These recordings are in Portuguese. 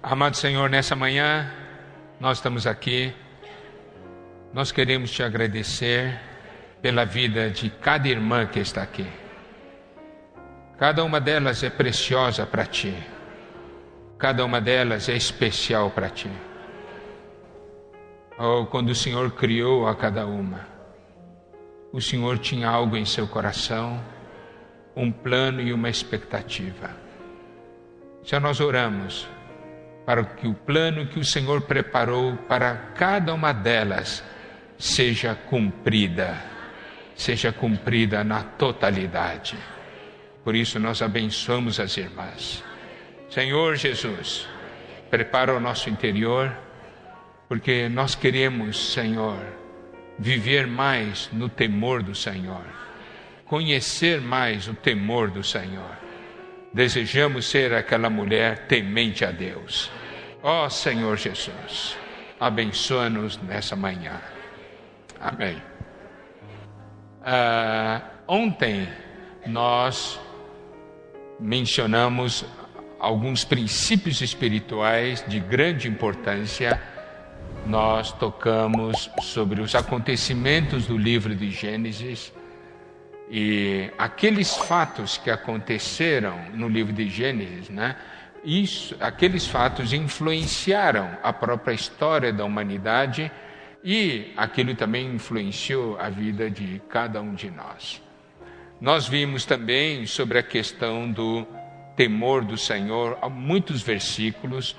Amado Senhor, nessa manhã, nós estamos aqui, nós queremos Te agradecer pela vida de cada irmã que está aqui. Cada uma delas é preciosa para Ti, cada uma delas é especial para Ti. Oh, quando o Senhor criou a cada uma, o Senhor tinha algo em seu coração, um plano e uma expectativa. Já nós oramos para que o plano que o Senhor preparou para cada uma delas seja cumprida na totalidade. Por isso nós abençoamos as irmãs. Senhor Jesus, prepara o nosso interior, porque nós queremos, Senhor, viver mais no temor do Senhor, conhecer mais o temor do Senhor. Desejamos ser aquela mulher temente a Deus. Ó Senhor Jesus, abençoa-nos nessa manhã. Amém. Ontem nós mencionamos alguns princípios espirituais de grande importância. Nós tocamos sobre os acontecimentos do livro de Gênesis e aqueles fatos que aconteceram no livro de Gênesis, né? Aqueles fatos influenciaram a própria história da humanidade e aquilo também influenciou a vida de cada um de nós. Nós vimos também sobre a questão do temor do Senhor, há muitos versículos,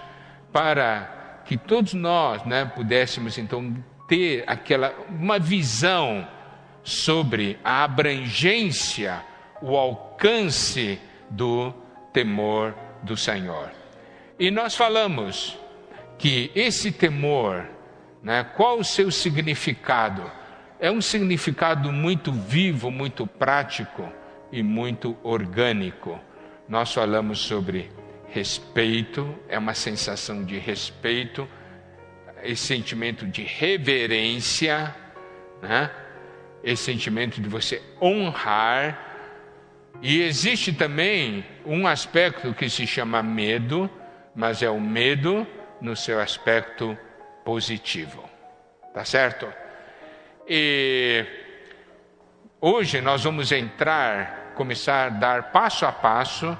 para que todos nós, né, pudéssemos então ter uma visão sobre a abrangência, o alcance do temor do Senhor. E nós falamos que esse temor, né, qual o seu significado? É um significado muito vivo, muito prático e muito orgânico. Nós falamos sobre respeito, é uma sensação de respeito, esse sentimento de reverência, né? Esse sentimento de você honrar. E existe também um aspecto que se chama medo, mas é o medo no seu aspecto positivo. Tá certo? E hoje nós vamos começar a dar passo a passo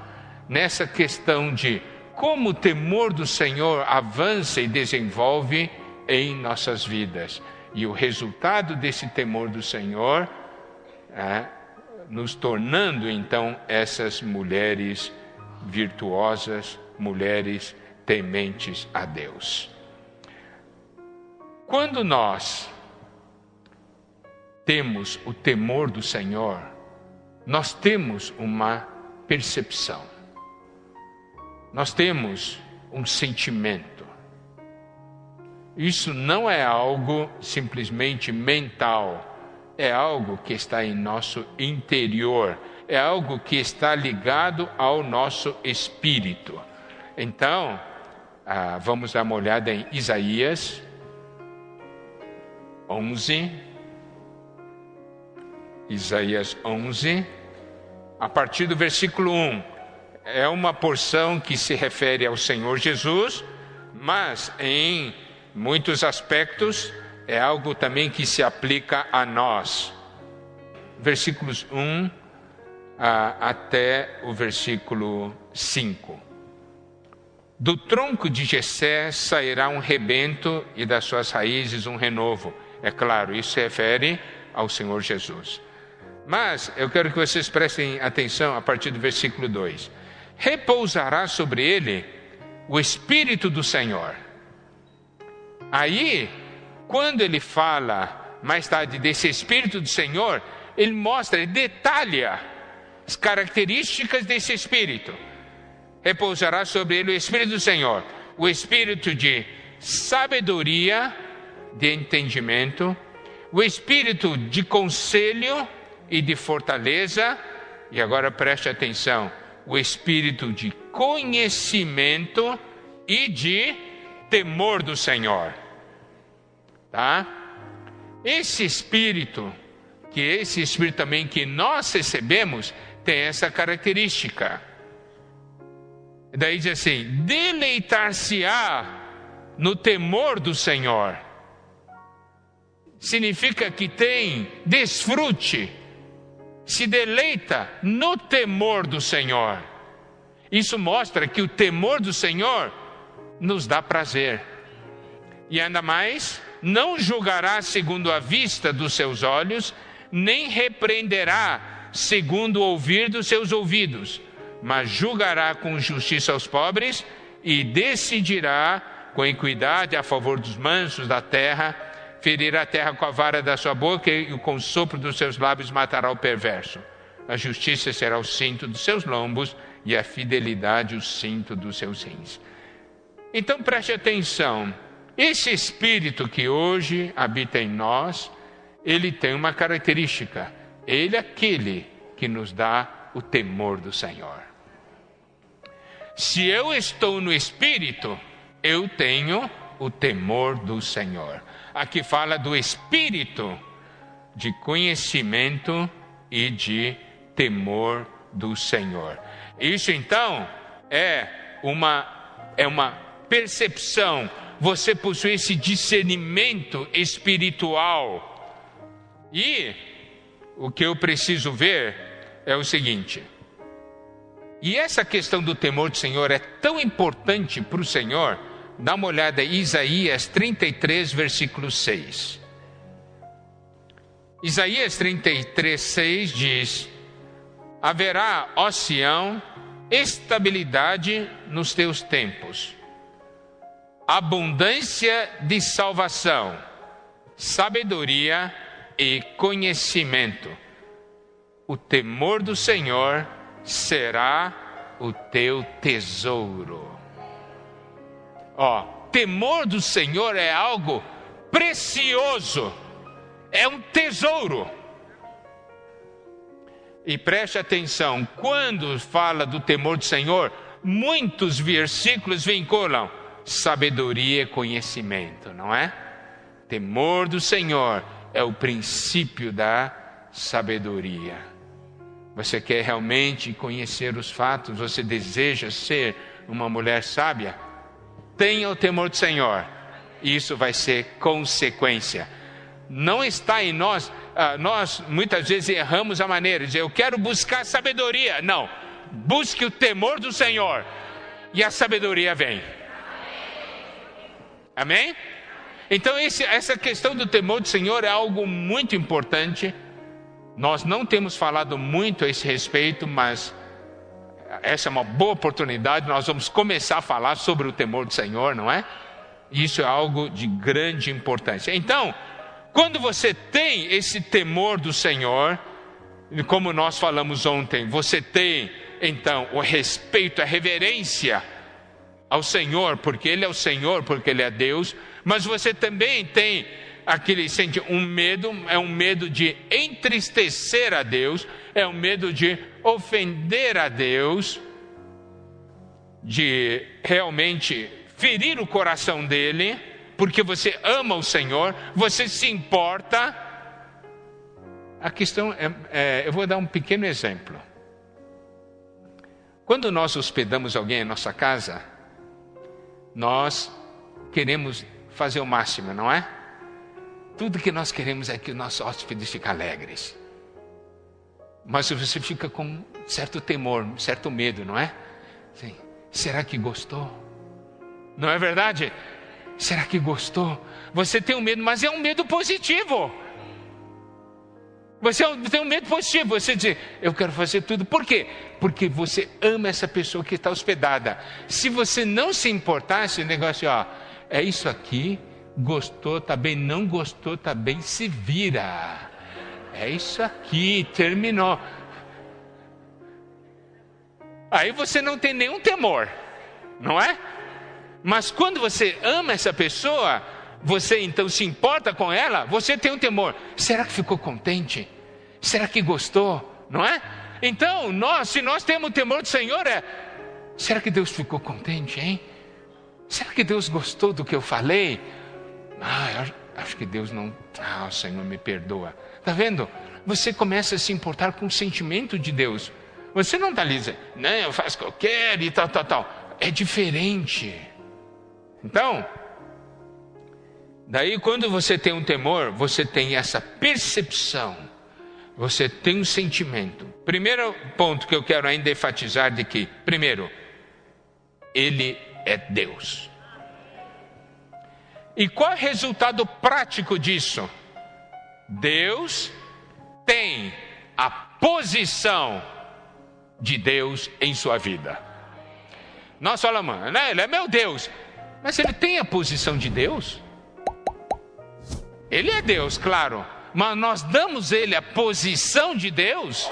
nessa questão de como o temor do Senhor avança e desenvolve em nossas vidas. E o resultado desse temor do Senhor nos tornando então essas mulheres virtuosas, mulheres tementes a Deus. Quando nós temos o temor do Senhor, nós temos uma percepção, nós temos um sentimento. Isso não é algo simplesmente mental, é algo que está em nosso interior, é algo que está ligado ao nosso espírito. Então, vamos dar uma olhada em Isaías 11. Isaías 11, a partir do versículo 1. É uma porção que se refere ao Senhor Jesus, mas em muitos aspectos é algo também que se aplica a nós. Versículos 1 até o versículo 5. Do tronco de Jessé sairá um rebento e das suas raízes um renovo. É claro, isso se refere ao Senhor Jesus. Mas eu quero que vocês prestem atenção a partir do versículo 2. Repousará sobre ele o Espírito do Senhor. Aí, quando ele fala mais tarde desse Espírito do Senhor, ele mostra, ele detalha as características desse Espírito. Repousará sobre ele o Espírito do Senhor, o Espírito de sabedoria, de entendimento, o Espírito de conselho e de fortaleza, e agora preste atenção, o Espírito de conhecimento e de temor do Senhor. Tá? Esse Espírito também que nós recebemos, tem essa característica. Daí diz assim: deleitar-se-á no temor do Senhor. Significa que tem desfrute, se deleita no temor do Senhor. Isso mostra que o temor do Senhor nos dá prazer. E ainda mais, não julgará segundo a vista dos seus olhos, nem repreenderá segundo o ouvir dos seus ouvidos, mas julgará com justiça aos pobres e decidirá com equidade a favor dos mansos da terra. Ferirá a terra com a vara da sua boca e com o sopro dos seus lábios matará o perverso. A justiça será o cinto dos seus lombos e a fidelidade o cinto dos seus rins. Então preste atenção, esse Espírito que hoje habita em nós, ele tem uma característica: ele é aquele que nos dá o temor do Senhor. Se eu estou no Espírito, eu tenho o temor do Senhor. Aqui fala do espírito de conhecimento e de temor do Senhor. Isso então é uma percepção. Você possui esse discernimento espiritual. E o que eu preciso ver é o seguinte: e essa questão do temor do Senhor é tão importante para o Senhor. Dá uma olhada em Isaías 33, versículo 6. Isaías 33, 6 diz: haverá, ó Sião, estabilidade nos teus tempos, abundância de salvação, sabedoria e conhecimento. O temor do Senhor será o teu tesouro. Temor do Senhor é algo precioso, é um tesouro. E preste atenção, quando fala do temor do Senhor, muitos versículos vinculam sabedoria e conhecimento, não é? Temor do Senhor é o princípio da sabedoria. Você quer realmente conhecer os fatos? Você deseja ser uma mulher sábia? Tenha o temor do Senhor. Isso vai ser consequência. Não está em nós. Nós muitas vezes erramos a maneira de dizer: eu quero buscar sabedoria. Não, busque o temor do Senhor e a sabedoria vem. Amém? Então essa questão do temor do Senhor é algo muito importante. Nós não temos falado muito a esse respeito, mas essa é uma boa oportunidade. Nós vamos começar a falar sobre o temor do Senhor, não é? Isso é algo de grande importância. Então, quando você tem esse temor do Senhor, como nós falamos ontem, você tem então o respeito, a reverência ao Senhor, porque Ele é o Senhor, porque Ele é Deus. Mas você também tem sente um medo, é um medo de entristecer a Deus, é um medo de ofender a Deus, de realmente ferir o coração dele, porque você ama o Senhor, você se importa. A questão eu vou dar um pequeno exemplo. Quando nós hospedamos alguém em nossa casa, nós queremos fazer o máximo, não é? Tudo que nós queremos é que os nossos hóspedes fiquem alegres. Mas você fica com certo temor, certo medo, não é? Sim. Será que gostou? Não é verdade? Será que gostou? Você tem um medo, mas é um medo positivo. Você tem um medo positivo. Você diz: eu quero fazer tudo. Por quê? Porque você ama essa pessoa que está hospedada. Se você não se importar, esse negócio, é isso aqui. Gostou, tá bem. Não gostou, tá bem. Se vira. É isso aqui. Terminou. Aí você não tem nenhum temor, não é? Mas quando você ama essa pessoa, você então se importa com ela, você tem um temor. Será que ficou contente? Será que gostou? Não é? Então, se nós temos o temor do Senhor, será que Deus ficou contente, hein? Será que Deus gostou do que eu falei? Acho que Deus não... o Senhor me perdoa. Está vendo? Você começa a se importar com o sentimento de Deus. Você não está ali dizendo: não, eu faço o que eu quero e tal. é diferente. Então, daí quando você tem um temor, você tem essa percepção, você tem um sentimento. Primeiro ponto que eu quero ainda enfatizar de que, primeiro, Ele é Deus. E qual é o resultado prático disso? Deus tem a posição de Deus em sua vida. Nós falamos, né? Ele é meu Deus. Mas ele tem a posição de Deus? Ele é Deus, claro. Mas nós damos ele a posição de Deus?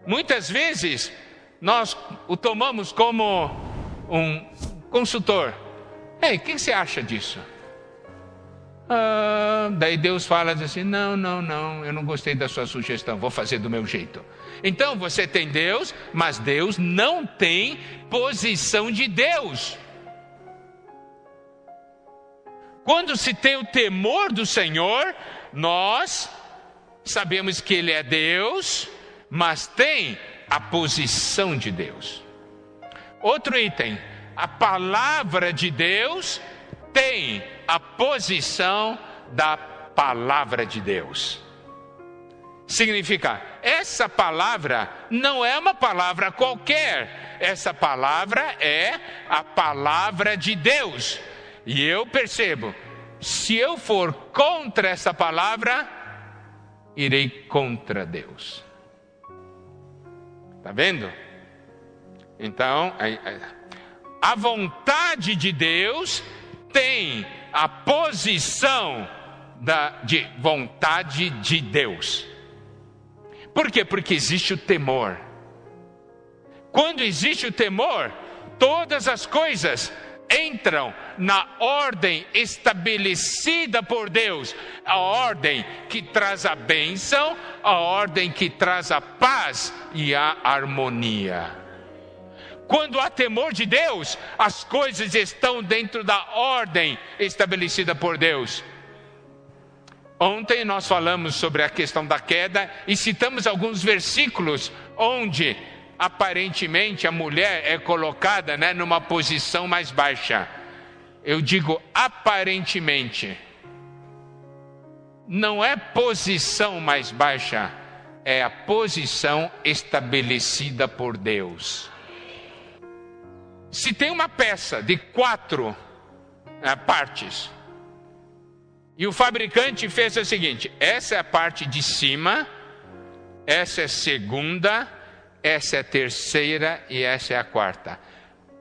Muitas vezes nós o tomamos como um consultor. Ei, o que você acha disso? Daí Deus fala assim, não, eu não gostei da sua sugestão, vou fazer do meu jeito. Então você tem Deus, mas Deus não tem posição de Deus. Quando se tem o temor do Senhor, nós sabemos que Ele é Deus, mas tem a posição de Deus. Outro item, a palavra de Deus tem a posição da palavra de Deus. Significa, essa palavra não é uma palavra qualquer. Essa palavra é a palavra de Deus. E eu percebo, se eu for contra essa palavra, irei contra Deus. Está vendo? Então, a vontade de Deus tem a posição de vontade de Deus. Por quê? Porque existe o temor. Quando existe o temor, todas as coisas entram na ordem estabelecida por Deus. A ordem que traz a bênção, a ordem que traz a paz e a harmonia. Quando há temor de Deus, as coisas estão dentro da ordem estabelecida por Deus. Ontem nós falamos sobre a questão da queda e citamos alguns versículos onde aparentemente a mulher é colocada, numa posição mais baixa. Eu digo aparentemente. Não é posição mais baixa, é a posição estabelecida por Deus. Se tem uma peça de 4 partes, e o fabricante fez o seguinte, essa é a parte de cima, essa é a segunda, essa é a terceira e essa é a quarta.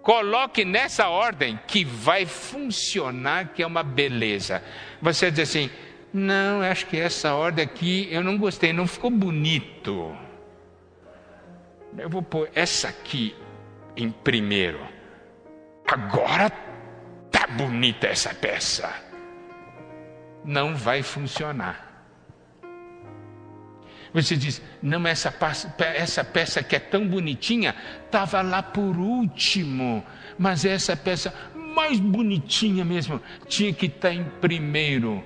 Coloque nessa ordem que vai funcionar, que é uma beleza. Você diz assim, não, acho que essa ordem aqui eu não gostei, não ficou bonito. Eu vou pôr essa aqui em primeiro. Agora tá bonita essa peça. Não vai funcionar. Você diz, não, essa peça que é tão bonitinha, estava lá por último, mas essa peça mais bonitinha mesmo, tinha que estar em primeiro.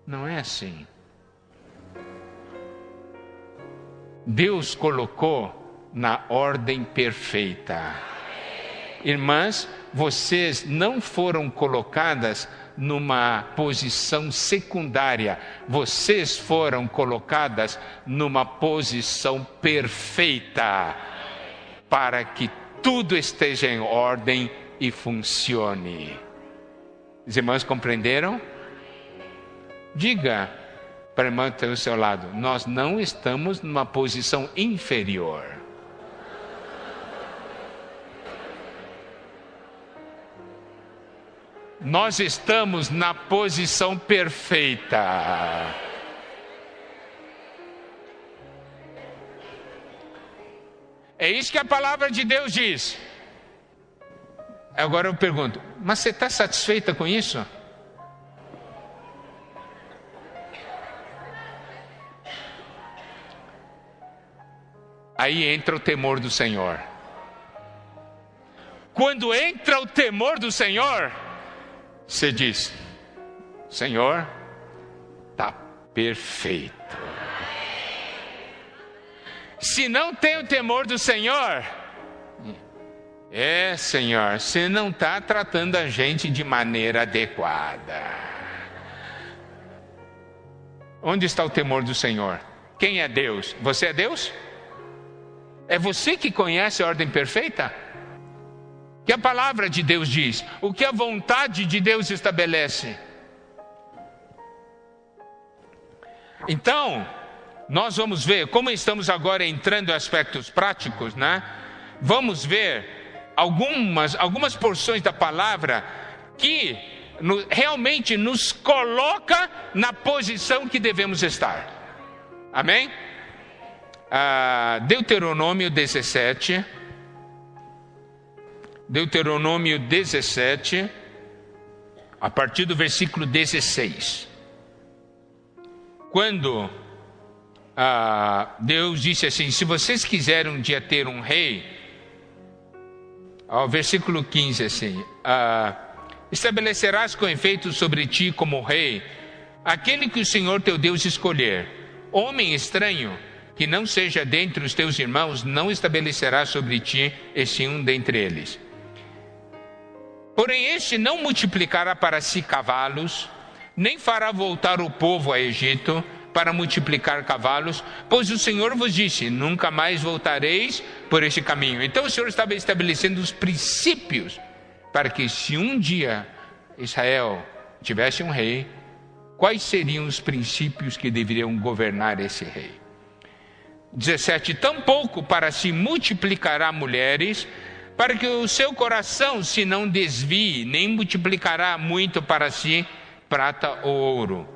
Não é assim. Deus colocou na ordem perfeita. Irmãs, vocês não foram colocadas numa posição secundária, vocês foram colocadas numa posição perfeita, para que tudo esteja em ordem e funcione. Os irmãos compreenderam? Diga para a irmã que está ao seu lado, nós não estamos numa posição inferior. Nós estamos na posição perfeita. É isso que a palavra de Deus diz. Agora eu pergunto, mas você está satisfeita com isso? Aí entra o temor do Senhor. Quando entra o temor do Senhor, você diz, Senhor, está perfeito. Se não tem o temor do Senhor, Senhor, você não está tratando a gente de maneira adequada. Onde está o temor do Senhor? Quem é Deus? Você é Deus? É você que conhece a ordem perfeita? O que a palavra de Deus diz? O que a vontade de Deus estabelece? Então, nós vamos ver, como estamos agora entrando em aspectos práticos, né? Vamos ver algumas porções da palavra que realmente nos coloca na posição que devemos estar. Amém? Deuteronômio 17. Deuteronômio 17, a partir do versículo 16. Quando Deus disse assim: se vocês quiserem um dia ter um rei, ao versículo 15 assim, estabelecerás com efeito sobre ti como rei aquele que o Senhor teu Deus escolher. Homem estranho que não seja dentre os teus irmãos não estabelecerá sobre ti esse um dentre eles. Porém este não multiplicará para si cavalos, nem fará voltar o povo a Egito para multiplicar cavalos, pois o Senhor vos disse: nunca mais voltareis por este caminho. Então o Senhor estava estabelecendo os princípios para que, se um dia Israel tivesse um rei, quais seriam os princípios que deveriam governar esse rei. 17. Tampouco para si multiplicará mulheres, para que o seu coração se não desvie, nem multiplicará muito para si prata ou ouro.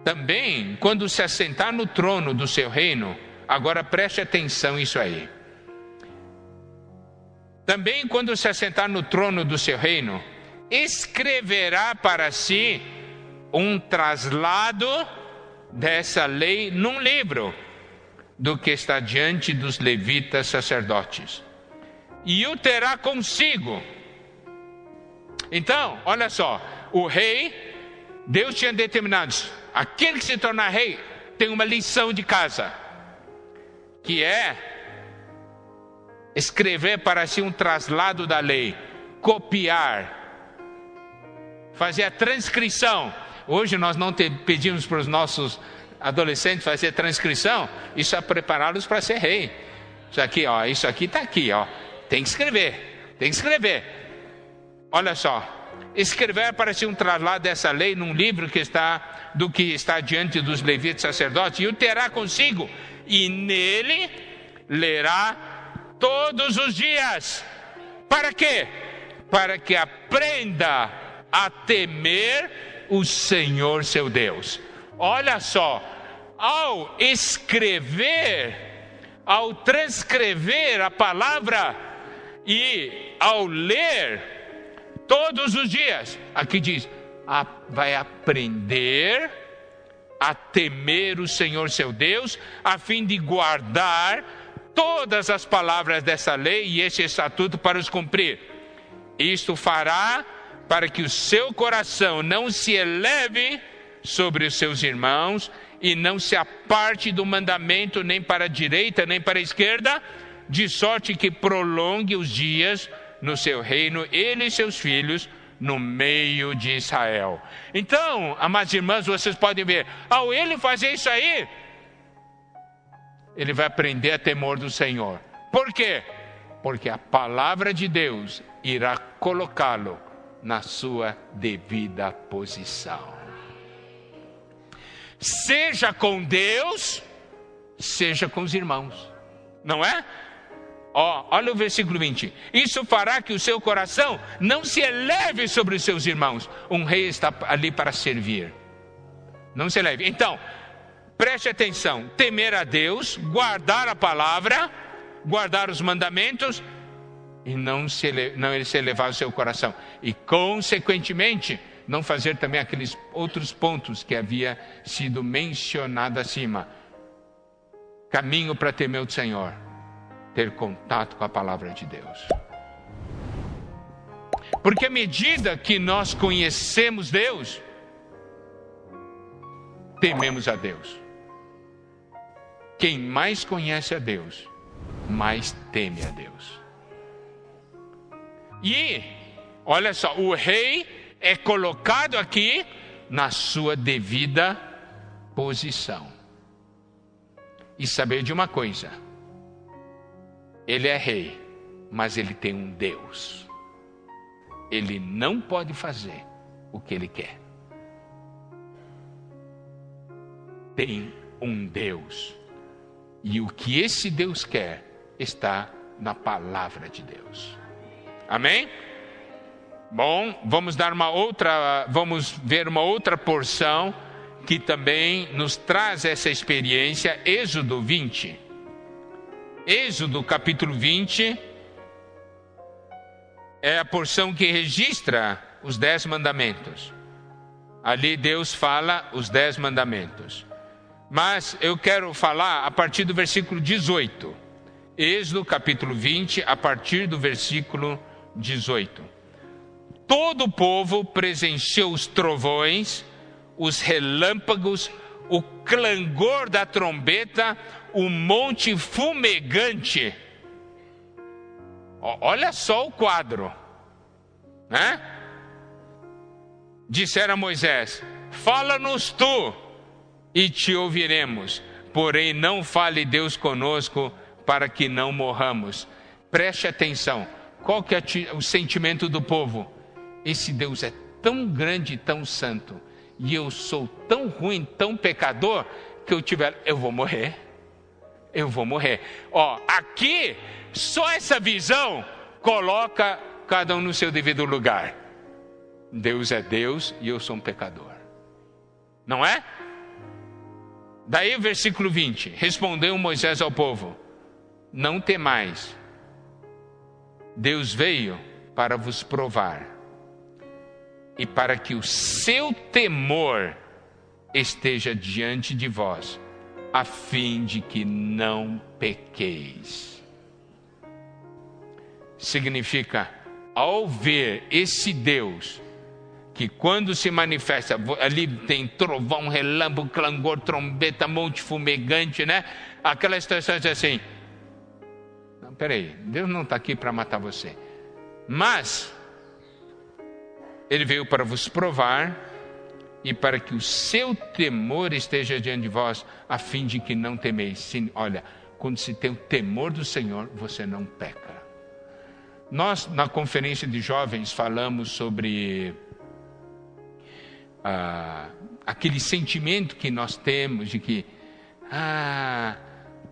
Também, quando se assentar no trono do seu reino, agora preste atenção nisso aí. Também, quando se assentar no trono do seu reino, escreverá para si um traslado dessa lei num livro, do que está diante dos levitas sacerdotes, e o terá consigo. Então, olha só, o rei, Deus tinha determinado, aquele que se tornar rei tem uma lição de casa, que é escrever para si um traslado da lei, copiar, fazer a transcrição. Hoje nós não pedimos para os nossos adolescentes fazer transcrição, isso é prepará-los para ser rei. Isso aqui está aqui, ó. Tem que escrever. Olha só, escrever para si um traslado dessa lei num livro que está diante dos levitas sacerdotes, e o terá consigo, e nele lerá todos os dias. Para quê? Para que aprenda a temer o Senhor seu Deus. Olha só, ao escrever, ao transcrever a palavra e ao ler todos os dias, aqui diz, vai aprender a temer o Senhor seu Deus, a fim de guardar todas as palavras dessa lei e este estatuto para os cumprir. Isto fará para que o seu coração não se eleve sobre os seus irmãos e não se aparte do mandamento nem para a direita nem para a esquerda, de sorte que prolongue os dias no seu reino, ele e seus filhos, no meio de Israel. Então, amados irmãos, vocês podem ver, ao ele fazer isso aí, ele vai aprender a temor do Senhor. Por quê? Porque a palavra de Deus irá colocá-lo na sua devida posição. Seja com Deus, seja com os irmãos, não é? Olha o versículo 20. Isso fará que o seu coração não se eleve sobre os seus irmãos. Um rei está ali para servir. Não se eleve. Então, preste atenção. Temer a Deus, guardar a palavra, guardar os mandamentos, e não se elevar o seu coração. E, consequentemente, não fazer também aqueles outros pontos que havia sido mencionado acima. Caminho para temer o Senhor. Ter contato com a palavra de Deus. Porque à medida que nós conhecemos Deus, tememos a Deus. Quem mais conhece a Deus, mais teme a Deus. E, olha só, o rei é colocado aqui na sua devida posição. E saber de uma coisa, ele é rei, mas ele tem um Deus. Ele não pode fazer o que ele quer. Tem um Deus. E o que esse Deus quer está na palavra de Deus. Amém? Bom, vamos ver uma outra porção que também nos traz essa experiência. Êxodo 20. Êxodo capítulo 20 é a porção que registra os 10 mandamentos. Ali Deus fala os 10 mandamentos. Mas eu quero falar a partir do versículo 18. Êxodo capítulo 20, a partir do versículo 18. Todo o povo presenciou os trovões, os relâmpagos, o clangor da trombeta, o monte fumegante. Olha só o quadro, né? Disseram a Moisés: fala-nos tu e te ouviremos, porém não fale Deus conosco para que não morramos. Preste atenção, qual que é o sentimento do povo? Esse Deus é tão grande e tão santo, e eu sou tão ruim, tão pecador, que eu vou morrer. Eu vou morrer. Aqui, só essa visão coloca cada um no seu devido lugar. Deus é Deus e eu sou um pecador. Não é? Daí o versículo 20. Respondeu Moisés ao povo: não temais. Deus veio para vos provar, e para que o seu temor esteja diante de vós, a fim de que não pequeis. Significa, ao ver esse Deus, que quando se manifesta, ali tem trovão, relâmpago, clangor, trombeta, monte fumegante, né? Aquela situação diz assim: não, peraí, Deus não está aqui para matar você, mas Ele veio para vos provar e para que o seu temor esteja diante de vós, a fim de que não temeis. Sim, olha, quando se tem o temor do Senhor, você não peca. Nós, na conferência de jovens, falamos sobre aquele sentimento que nós temos de que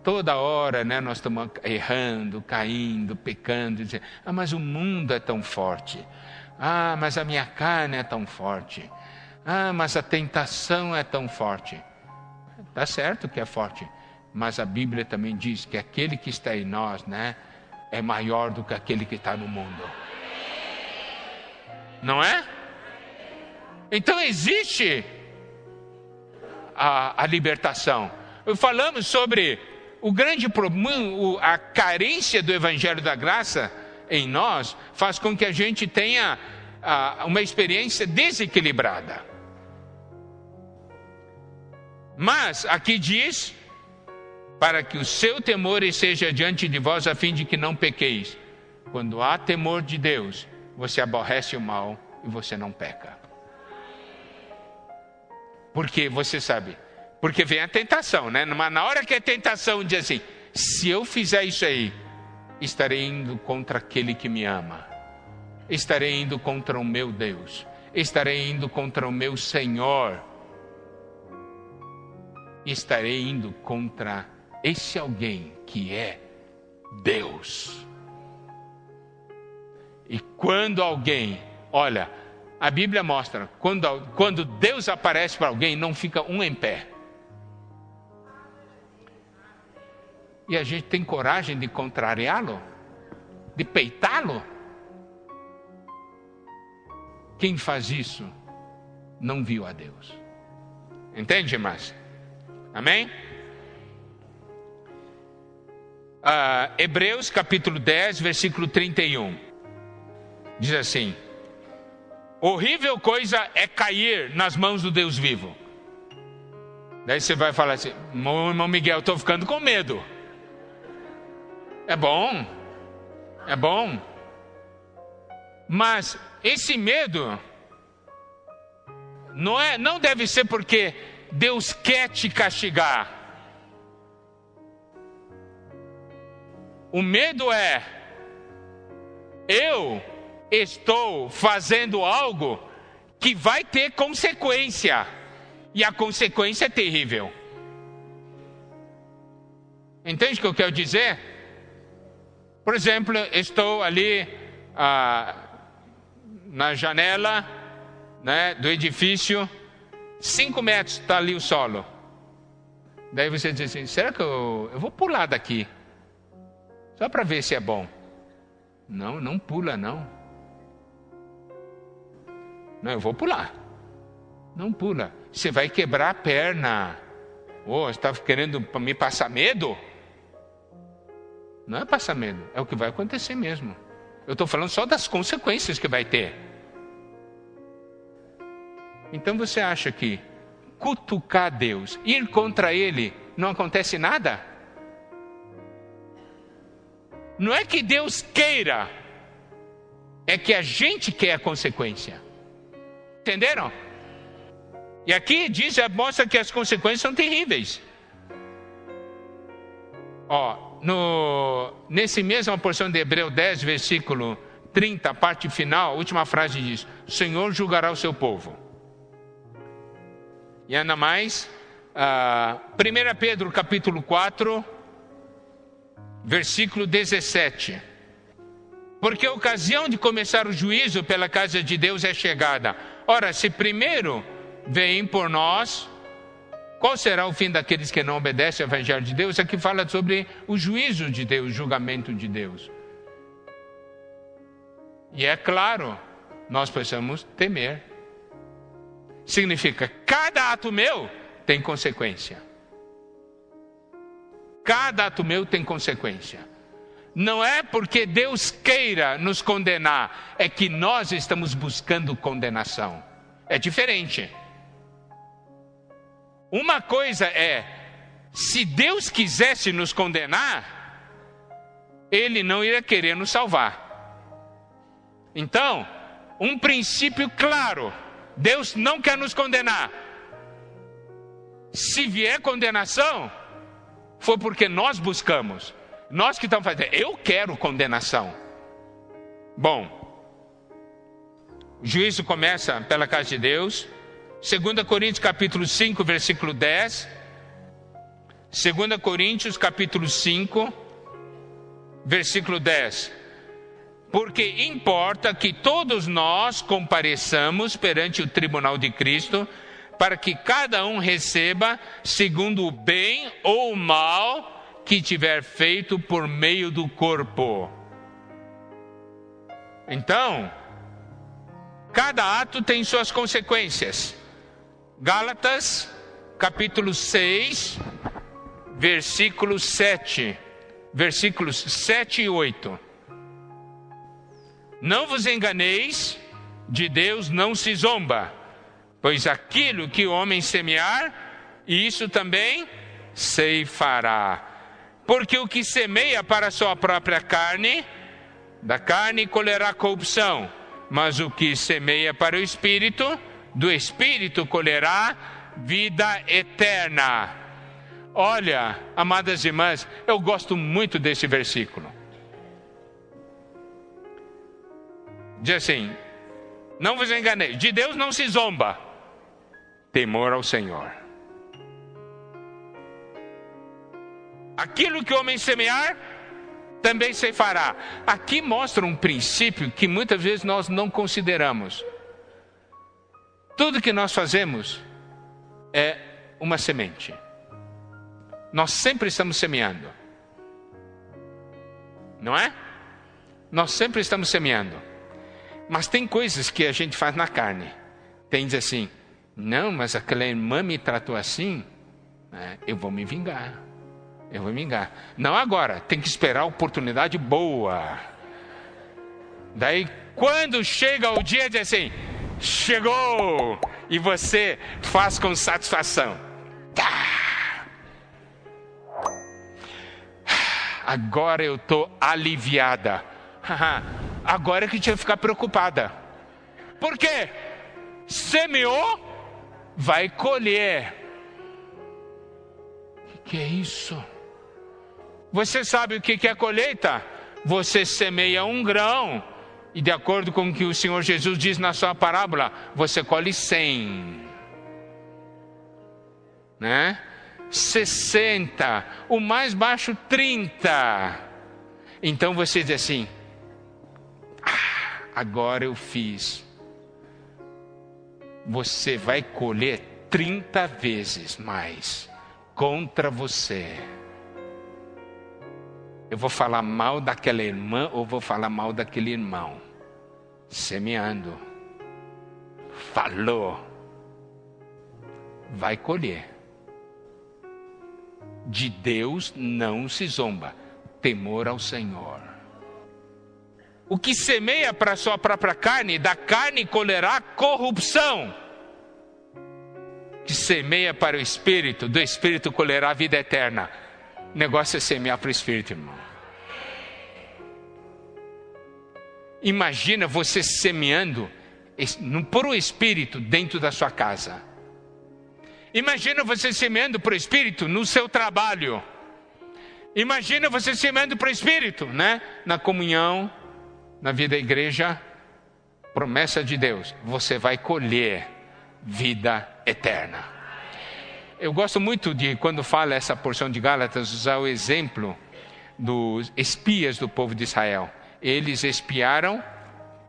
toda hora, né, nós estamos errando, caindo, pecando, dizendo: mas o mundo é tão forte, mas a minha carne é tão forte, mas a tentação é tão forte. Está certo que é forte, mas a Bíblia também diz que aquele que está em nós, né, é maior do que aquele que está no mundo. Não é? Então existe a libertação. Falamos sobre o grande problema, a carência do Evangelho da Graça em nós faz com que a gente tenha uma experiência desequilibrada. Mas aqui diz: para que o seu temor esteja diante de vós, a fim de que não pequeis. Quando há temor de Deus, você aborrece o mal e você não peca. Porque você sabe, porque vem a tentação, né? Na hora que a tentação diz assim: se eu fizer isso aí, estarei indo contra aquele que me ama, estarei indo contra o meu Deus, estarei indo contra o meu Senhor, estarei indo contra esse alguém que é Deus. E quando alguém, olha, a Bíblia mostra, quando Deus aparece para alguém, não fica um em pé. E a gente tem coragem de contrariá-lo? De peitá-lo? Quem faz isso não viu a Deus. Entende, irmãs? Amém? Hebreus capítulo 10, versículo 31. Diz assim: horrível coisa é cair nas mãos do Deus vivo. Daí você vai falar assim: irmão Miguel, eu estou ficando com medo. É bom. É bom. Mas esse medo não deve ser porque Deus quer te castigar. O medo é: eu estou fazendo algo que vai ter consequência. E a consequência é terrível. Entende o que eu quero dizer? Por exemplo, estou ali na janela, né, do edifício, 5 metros está ali o solo. Daí você diz assim: será que eu vou pular daqui? Só para ver se é bom. Não pula não. Não, eu vou pular. Não pula. Você vai quebrar a perna. Você está querendo me passar medo? Não é passar medo, é o que vai acontecer mesmo. Eu estou falando só das consequências que vai ter. Então você acha que cutucar Deus, ir contra Ele, não acontece nada? Não é que Deus queira, é que a gente quer a consequência. Entenderam? E aqui mostra que as consequências são terríveis. Nesse mesma porção de Hebreu 10, versículo 30, parte final, a última frase diz: o Senhor julgará o seu povo. E ainda mais, 1 Pedro capítulo 4, versículo 17. Porque a ocasião de começar o juízo pela casa de Deus é chegada. Ora, se primeiro vem por nós, qual será o fim daqueles que não obedecem ao evangelho de Deus? Aqui fala sobre o juízo de Deus, o julgamento de Deus. E é claro, nós precisamos temer. Significa, cada ato meu tem consequência. Cada ato meu tem consequência. Não é porque Deus queira nos condenar, é que nós estamos buscando condenação. É diferente. Uma coisa é, se Deus quisesse nos condenar, Ele não iria querer nos salvar. Então, um princípio claro: Deus não quer nos condenar. Se vier condenação, foi porque nós buscamos. Nós que estamos fazendo, eu quero condenação. Bom, o juízo começa pela casa de Deus. 2 Coríntios capítulo 5, versículo 10. 2 Coríntios capítulo 5, versículo 10. Porque importa que todos nós compareçamos perante o tribunal de Cristo, para que cada um receba segundo o bem ou o mal que tiver feito por meio do corpo. Então, cada ato tem suas consequências. Gálatas, capítulo 6, versículos 7. Versículos 7 e 8. Não vos enganeis, de Deus não se zomba, pois aquilo que o homem semear, isso também ceifará. Porque o que semeia para a sua própria carne, da carne colherá corrupção, mas o que semeia para o Espírito, do Espírito colherá vida eterna. Olha, amadas irmãs, eu gosto muito desse versículo. Diz assim: não vos enganeis, de Deus não se zomba, temor ao Senhor. Aquilo que o homem semear, também ceifará. Aqui mostra um princípio que muitas vezes nós não consideramos. Tudo que nós fazemos é uma semente. Nós sempre estamos semeando. Não é? Nós sempre estamos semeando. Mas tem coisas que a gente faz na carne. Tem diz assim: não, mas aquela irmã me tratou assim, eu vou me vingar. Eu vou me vingar. Não agora, tem que esperar a oportunidade boa. Daí, quando chega o dia, diz assim: chegou! E você faz com satisfação. Tá. agora eu estou aliviada. Agora é que tinha que ficar preocupada. Por quê? Semeou, vai colher. O que é isso? Você sabe o que é colheita? Você semeia um grão, e de acordo com o que o Senhor Jesus diz na sua parábola, você colhe 100. Né? 60, o mais baixo 30. Então você diz assim: agora eu fiz. Você vai colher 30 vezes mais contra você. Eu vou falar mal daquela irmã ou vou falar mal daquele irmão? Semeando. Falou. Vai colher. De Deus não se zomba. Temor ao Senhor. O que semeia para a sua própria carne, da carne colherá corrupção. O que semeia para o Espírito, do Espírito colherá a vida eterna. O negócio é semear para o Espírito, irmão. Imagina você semeando por o Espírito dentro da sua casa. Imagina você semeando para o Espírito no seu trabalho. Imagina você semeando para o Espírito, né? Na comunhão, na vida da igreja. Promessa de Deus, você vai colher vida eterna. Eu gosto muito de, quando fala essa porção de Gálatas, usar o exemplo dos espias do povo de Israel. Eles espiaram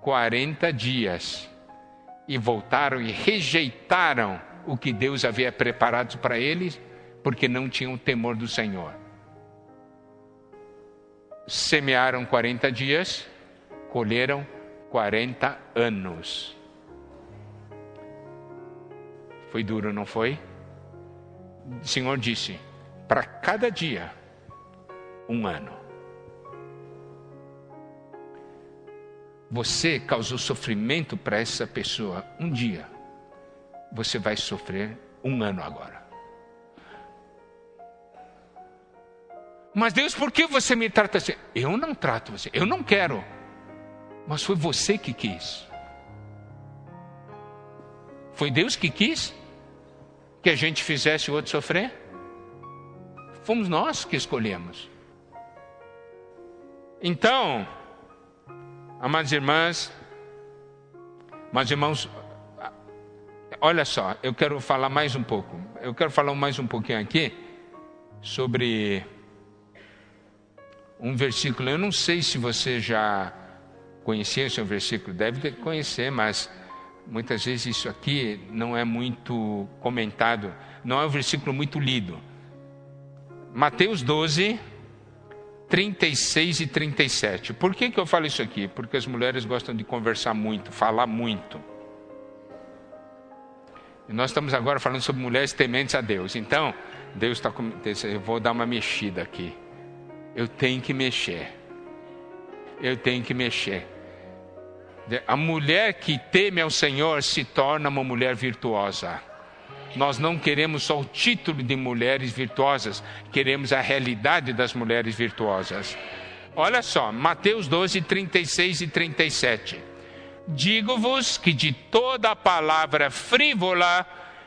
40 dias e voltaram e rejeitaram o que Deus havia preparado para eles, porque não tinham temor do Senhor. Semearam 40 dias, colheram 40 anos. Foi duro, não foi? O Senhor disse, para cada dia, 1 ano. Você causou sofrimento para essa pessoa um dia. Você vai sofrer 1 ano agora. Mas Deus, por que você me trata assim? Eu não trato você, eu não quero. Mas foi você que quis. Foi Deus que quis que a gente fizesse o outro sofrer? Fomos nós que escolhemos. Então, amadas irmãs, amados irmãos, olha só, eu quero falar mais um pouco. Eu quero falar mais um pouquinho aqui sobre um versículo. Eu não sei se você já conhecia esse versículo, deve conhecer, mas muitas vezes isso aqui não é muito comentado, não é um versículo muito lido. Mateus 12, 36 e 37. Por que eu falo isso aqui? Porque as mulheres gostam de conversar muito, falar muito. E nós estamos agora falando sobre mulheres tementes a Deus. Então, Deus está com... Eu vou dar uma mexida aqui. Eu tenho que mexer. Eu tenho que mexer. A mulher que teme ao Senhor se torna uma mulher virtuosa. Nós não queremos só o título de mulheres virtuosas, queremos a realidade das mulheres virtuosas. Olha só, Mateus 12, 36 e 37. Digo-vos que de toda palavra frívola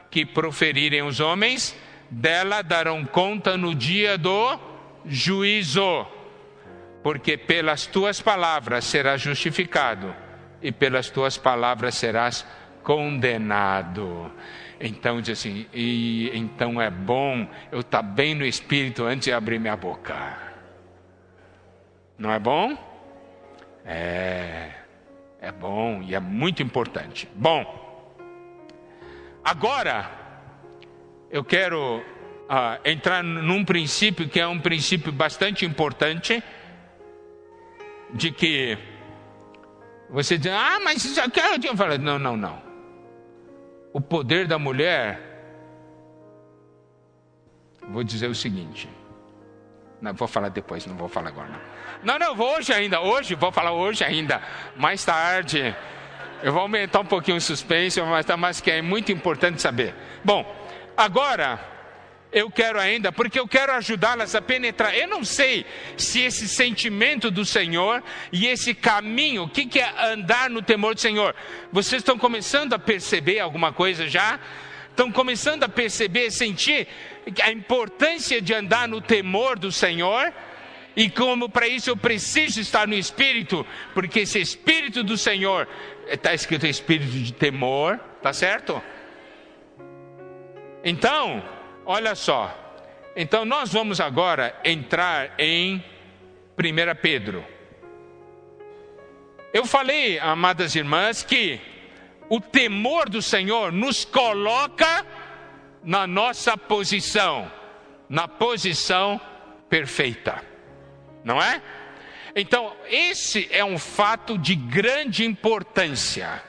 que proferirem os homens, dela darão conta no dia do juízo. Porque pelas tuas palavras serás justificado, e pelas tuas palavras serás condenado. Então diz assim, então é bom eu estar bem no Espírito antes de abrir minha boca. Não é bom? É bom e é muito importante. Bom, agora eu quero entrar num princípio que é um princípio bastante importante, de que você diz, mas isso aqui eu falo, não. O poder da mulher, vou dizer o seguinte, não, vou falar depois, não vou falar agora não, vou vou falar hoje ainda, mais tarde, eu vou aumentar um pouquinho o suspense, mas que é muito importante saber. Bom, agora, eu quero ainda, porque eu quero ajudá-las a penetrar. Eu não sei se esse sentimento do Senhor e esse caminho, o que é andar no temor do Senhor? Vocês estão começando a perceber alguma coisa já? Estão começando a perceber, sentir a importância de andar no temor do Senhor? E como para isso eu preciso estar no Espírito, porque esse Espírito do Senhor, está escrito Espírito de temor, tá certo? Então, olha só, então nós vamos agora entrar em 1 Pedro. Eu falei, amadas irmãs, que o temor do Senhor nos coloca na nossa posição, na posição perfeita, não é? Então, esse é um fato de grande importância.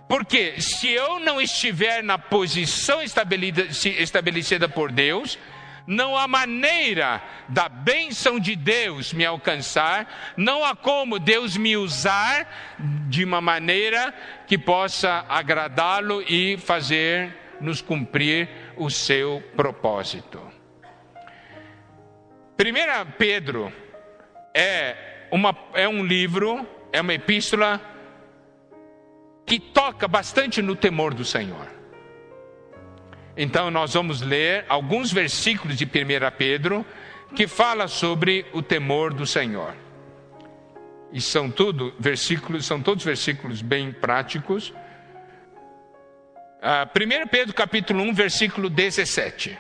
Porque se eu não estiver na posição estabelecida por Deus, não há maneira da bênção de Deus me alcançar, não há como Deus me usar de uma maneira que possa agradá-lo e fazer-nos cumprir o seu propósito. 1 Pedro é um livro, é uma epístola que toca bastante no temor do Senhor. Então nós vamos ler alguns versículos de 1 Pedro que fala sobre o temor do Senhor. E são todos versículos bem práticos. 1 Pedro capítulo 1, versículo 17.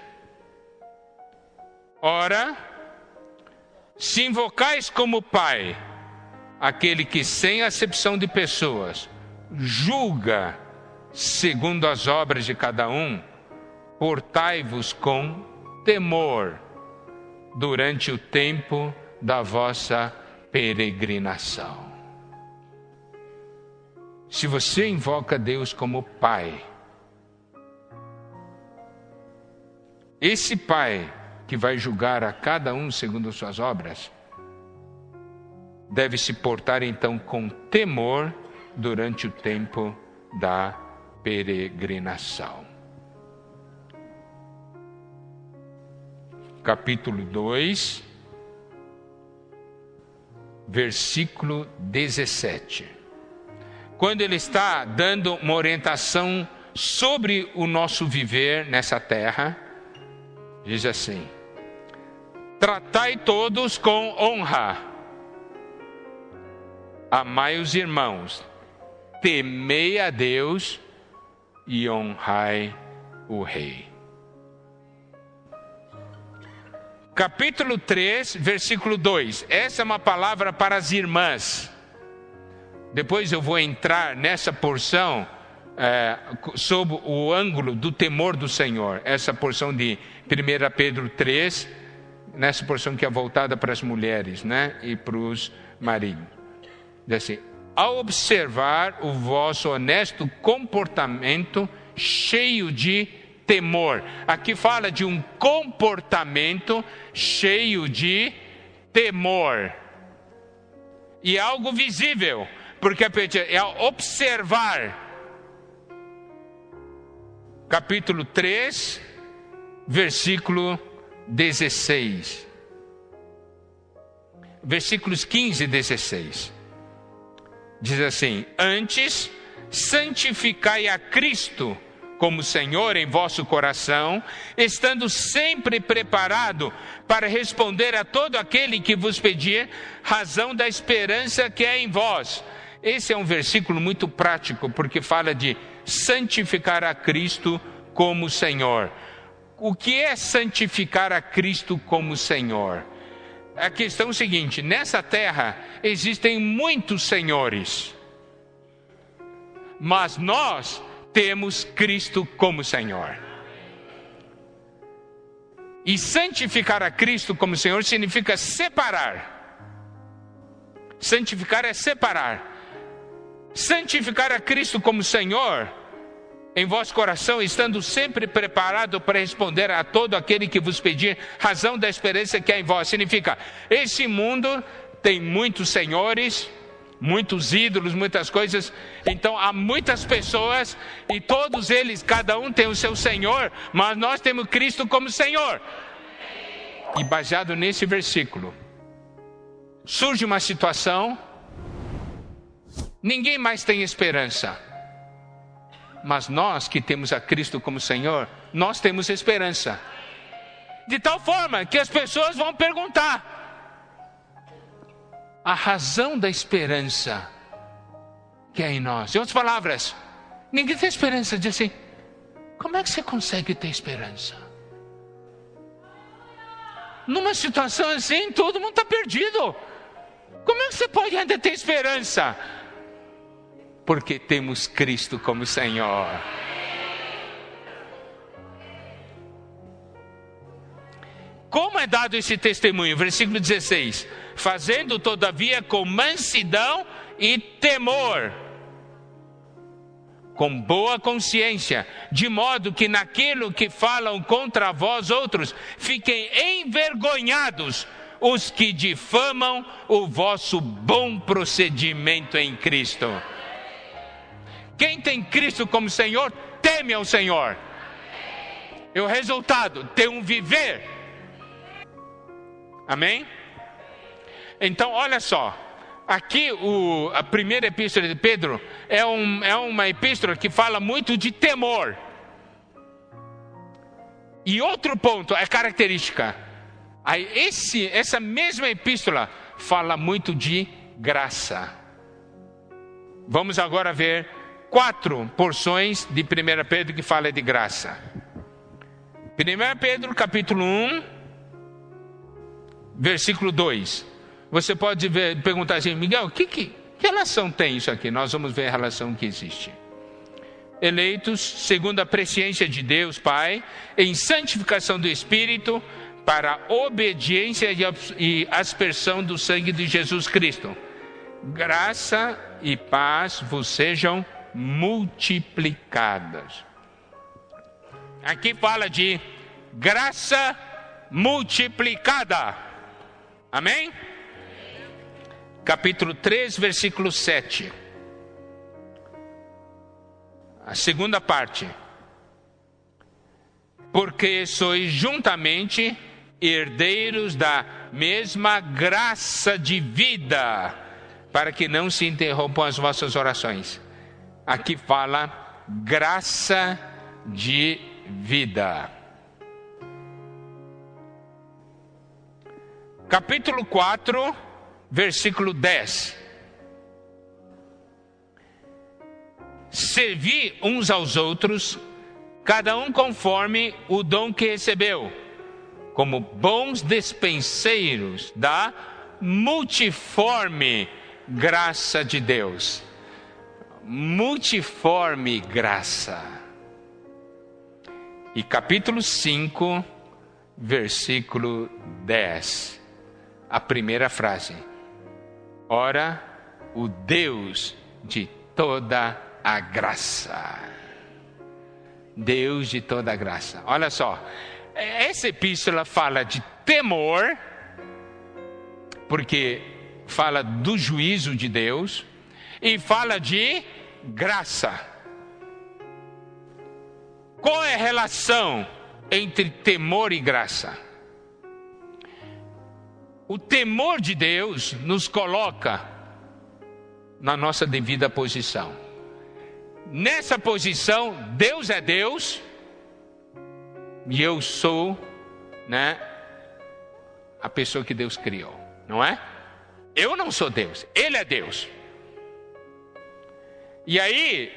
Ora, se invocais como Pai aquele que sem acepção de pessoas julga segundo as obras de cada um, portai-vos com temor durante o tempo da vossa peregrinação. Se você invoca Deus como Pai, esse Pai que vai julgar a cada um segundo as suas obras, deve se portar então com temor durante o tempo da peregrinação. Capítulo 2, versículo 17. Quando ele está dando uma orientação sobre o nosso viver nessa terra, diz assim: tratai todos com honra, amai os irmãos, temei a Deus e honrai o Rei. Capítulo 3, versículo 2. Essa é uma palavra para as irmãs. Depois eu vou entrar nessa porção sob o ângulo do temor do Senhor. Essa porção de 1 Pedro 3, nessa porção que é voltada para as mulheres, né? E para os maridos. Diz assim: ao observar o vosso honesto comportamento cheio de temor. Aqui fala de um comportamento cheio de temor. E é algo visível, porque é observar. Capítulo 3, versículo 16. Versículos 15 e 16. Diz assim: antes, santificai a Cristo como Senhor em vosso coração, estando sempre preparado para responder a todo aquele que vos pedir razão da esperança que é em vós. Esse é um versículo muito prático, porque fala de santificar a Cristo como Senhor. O que é santificar a Cristo como Senhor? A questão é o seguinte: nessa terra existem muitos senhores, mas nós temos Cristo como Senhor. E santificar a Cristo como Senhor significa separar. Santificar é separar. Santificar a Cristo como Senhor em vosso coração, estando sempre preparado para responder a todo aquele que vos pedir razão da esperança que há em vós. Significa, esse mundo tem muitos senhores, muitos ídolos, muitas coisas. Então há muitas pessoas e todos eles, cada um tem o seu Senhor, mas nós temos Cristo como Senhor. E baseado nesse versículo, surge uma situação, ninguém mais tem esperança. Mas nós que temos a Cristo como Senhor, nós temos esperança. De tal forma que as pessoas vão perguntar a razão da esperança que é em nós. Em outras palavras, ninguém tem esperança. Diz assim, como é que você consegue ter esperança? Numa situação assim, todo mundo está perdido. Como é que você pode ainda ter esperança? Porque temos Cristo como Senhor. Como é dado esse testemunho? Versículo 16. Fazendo todavia com mansidão e temor, com boa consciência, de modo que naquilo que falam contra vós outros, fiquem envergonhados os que difamam o vosso bom procedimento em Cristo. Quem tem Cristo como Senhor, teme ao Senhor. E o resultado, tem um viver. Amém? Então, olha só. Aqui, a primeira epístola de Pedro é uma epístola que fala muito de temor. E outro ponto, é característica. Aí, essa mesma epístola fala muito de graça. Vamos agora ver 4 porções de 1 Pedro que fala de graça. 1 Pedro capítulo 1, versículo 2. Você pode perguntar assim, Miguel, que relação tem isso aqui? Nós vamos ver a relação que existe. Eleitos segundo a presciência de Deus Pai, em santificação do Espírito, para a obediência e aspersão do sangue de Jesus Cristo. Graça e paz vos sejam multiplicadas. Aqui fala de graça multiplicada. Amém? Capítulo 3, versículo 7. A segunda parte. Porque sois juntamente herdeiros da mesma graça de vida, para que não se interrompam as vossas orações. Aqui fala graça de vida. Capítulo 4, versículo 10. Servi uns aos outros, cada um conforme o dom que recebeu, como bons despenseiros da multiforme graça de Deus. Multiforme graça. E capítulo 5, versículo 10. A primeira frase. Ora, o Deus de toda a graça. Deus de toda a graça. Olha só, essa epístola fala de temor, porque fala do juízo de Deus, e fala de graça. Qual é a relação entre temor e graça? O temor de Deus nos coloca na nossa devida posição. Nessa posição, Deus é Deus e eu sou, a pessoa que Deus criou, não é? Eu não sou Deus, Ele é Deus. E aí,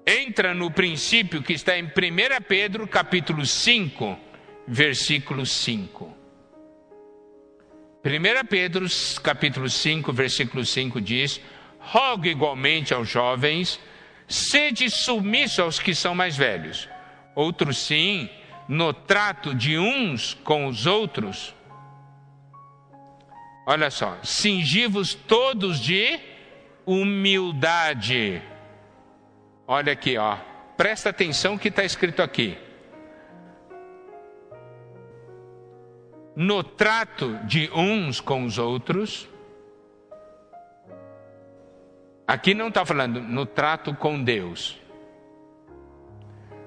entra no princípio que está em 1 Pedro, capítulo 5, versículo 5. 1 Pedro, capítulo 5, versículo 5 diz: rogo igualmente aos jovens, sede submisso aos que são mais velhos. Outros sim, no trato de uns com os outros. Olha só, cingi-vos todos de humildade. Olha aqui, ó. Presta atenção que está escrito aqui. No trato de uns com os outros, Aqui não está falando no trato com Deus.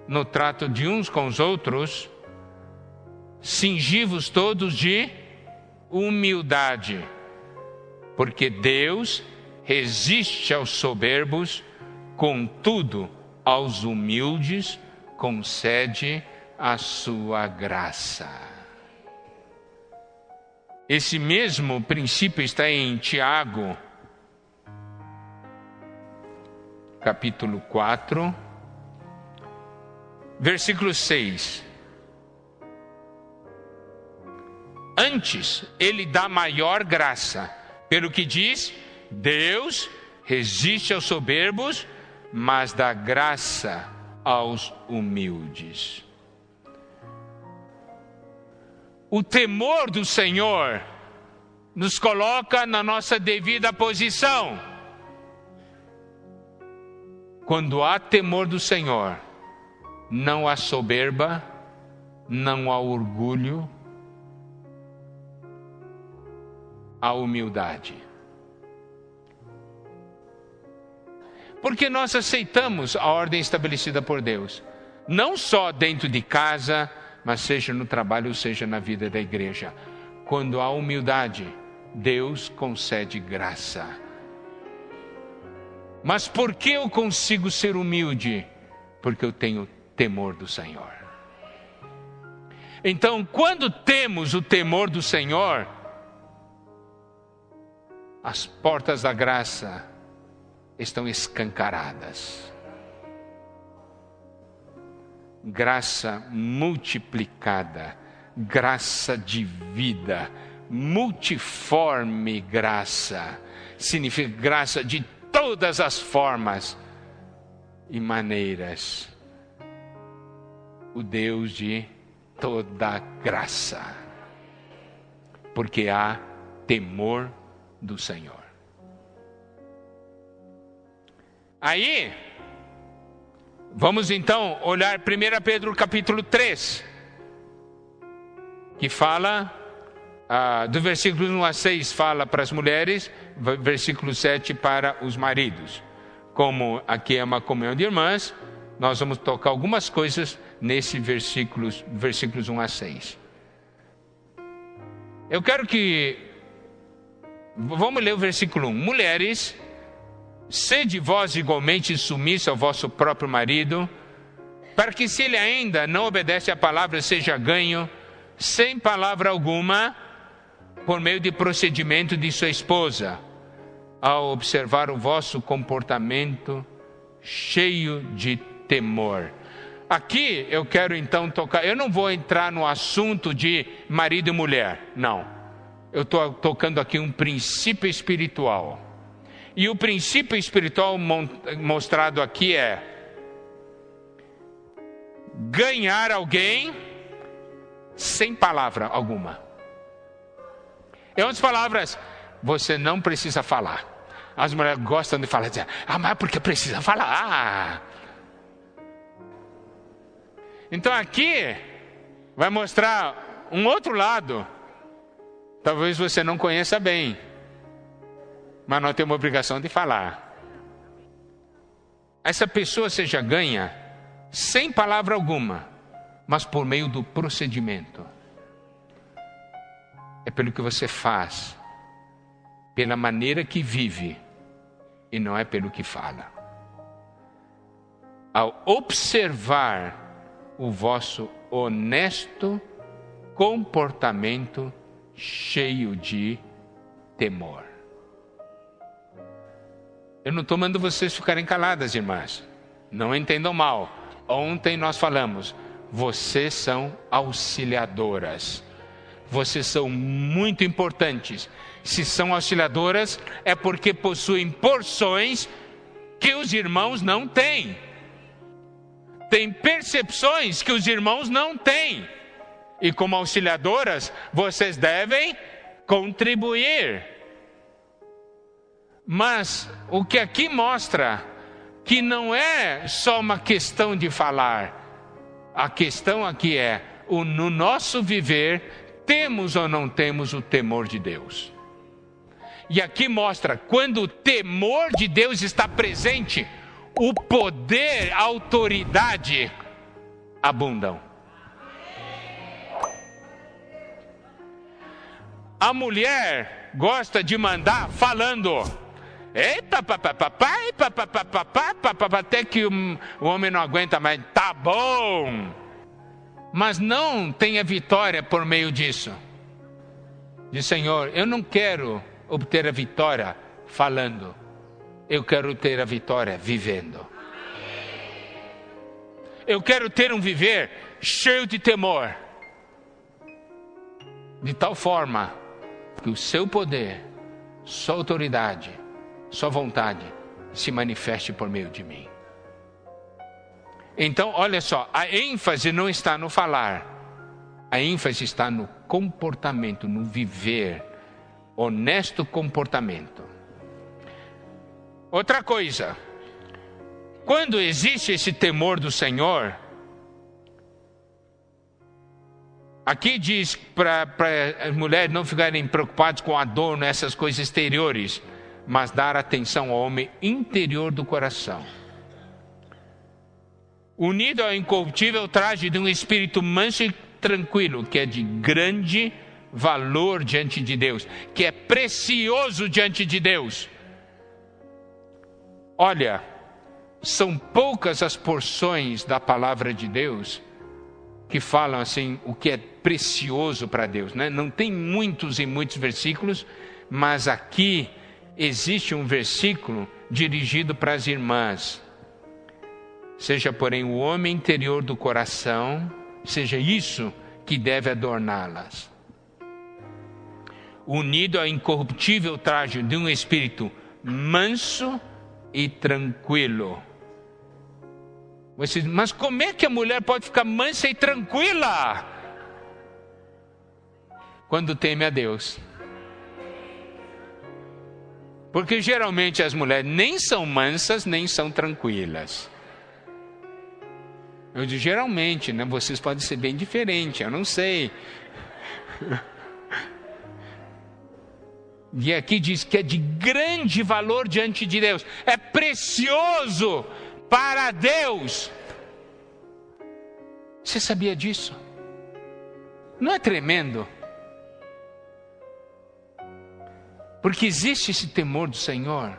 No trato de uns com os outros, cingi-vos todos de humildade, porque Deus resiste aos soberbos, contudo, aos humildes concede a sua graça. Esse mesmo princípio está em Tiago, capítulo 4, versículo 6. Antes, ele dá maior graça, pelo que diz, Deus resiste aos soberbos, mas dá graça aos humildes. O temor do Senhor nos coloca na nossa devida posição. Quando há temor do Senhor, não há soberba, não há orgulho, há humildade. Porque nós aceitamos a ordem estabelecida por Deus, não só dentro de casa, mas seja no trabalho, seja na vida da igreja. Quando há humildade, Deus concede graça. Mas por que eu consigo ser humilde? Porque eu tenho temor do Senhor. Então, quando temos o temor do Senhor, as portas da graça estão escancaradas. Graça multiplicada, graça de vida, multiforme graça, significa graça de todas as formas e maneiras. O Deus de toda graça, porque há temor do Senhor. Aí, vamos então olhar 1 Pedro capítulo 3, que fala, do versículo 1 a 6 fala para as mulheres, versículo 7 para os maridos. Como aqui é uma comunhão de irmãs, nós vamos tocar algumas coisas nesse versículos 1 a 6. Eu quero vamos ler o versículo 1. Mulheres, sede vós igualmente submissa ao vosso próprio marido, para que se ele ainda não obedece à palavra, seja ganho, sem palavra alguma, por meio de procedimento de sua esposa, ao observar o vosso comportamento cheio de temor. Aqui eu quero então tocar, eu não vou entrar no assunto de marido e mulher, não. Eu estou tocando aqui um princípio espiritual. E o princípio espiritual mostrado aqui é ganhar alguém sem palavra alguma. Em outras palavras, você não precisa falar. As mulheres gostam de falar, dizem, mas porque precisa falar. Então aqui vai mostrar um outro lado. Talvez você não conheça bem, mas não tem uma obrigação de falar. Essa pessoa seja ganha sem palavra alguma, mas por meio do procedimento. É pelo que você faz, pela maneira que vive, e não é pelo que fala. Ao observar o vosso honesto comportamento cheio de temor. Eu não estou mandando vocês ficarem caladas, irmãs. Não entendam mal. Ontem nós falamos, vocês são auxiliadoras. Vocês são muito importantes. Se são auxiliadoras, é porque possuem porções que os irmãos não têm. Tem percepções que os irmãos não têm. E como auxiliadoras, vocês devem contribuir. Mas o que aqui mostra que não é só uma questão de falar. A questão aqui é, no nosso viver, temos ou não temos o temor de Deus? E aqui mostra, quando o temor de Deus está presente, o poder, a autoridade abundam. A mulher gosta de mandar falando. Eita, papai, até que o homem não aguenta mais. Tá bom. Mas não tenha vitória por meio disso. Diz, Senhor, eu não quero obter a vitória falando. Eu quero ter a vitória vivendo. Eu quero ter um viver cheio de temor. De tal forma que o seu poder, sua autoridade, sua vontade se manifeste por meio de mim. Então, olha só, a ênfase não está no falar. A ênfase está no comportamento, no viver, honesto comportamento. Outra coisa, quando existe esse temor do Senhor, aqui diz para as mulheres não ficarem preocupadas com adorno, essas coisas exteriores, mas dar atenção ao homem interior do coração. Unido ao incorruptível traje de um espírito manso e tranquilo, que é de grande valor diante de Deus, que é precioso diante de Deus. Olha, são poucas as porções da palavra de Deus que falam assim, o que é precioso para Deus, né? Não tem muitos e muitos versículos, mas aqui existe um versículo dirigido para as irmãs. Seja, porém, o homem interior do coração, seja isso que deve adorná-las. Unido ao incorruptível traje de um espírito manso e tranquilo. Mas como é que a mulher pode ficar mansa e tranquila? Quando teme a Deus. Porque geralmente as mulheres nem são mansas, nem são tranquilas. Eu digo geralmente, né? Vocês podem ser bem diferentes, eu não sei. E aqui diz que é de grande valor diante de Deus. É precioso para Deus. Você sabia disso? Não é tremendo? Porque existe esse temor do Senhor.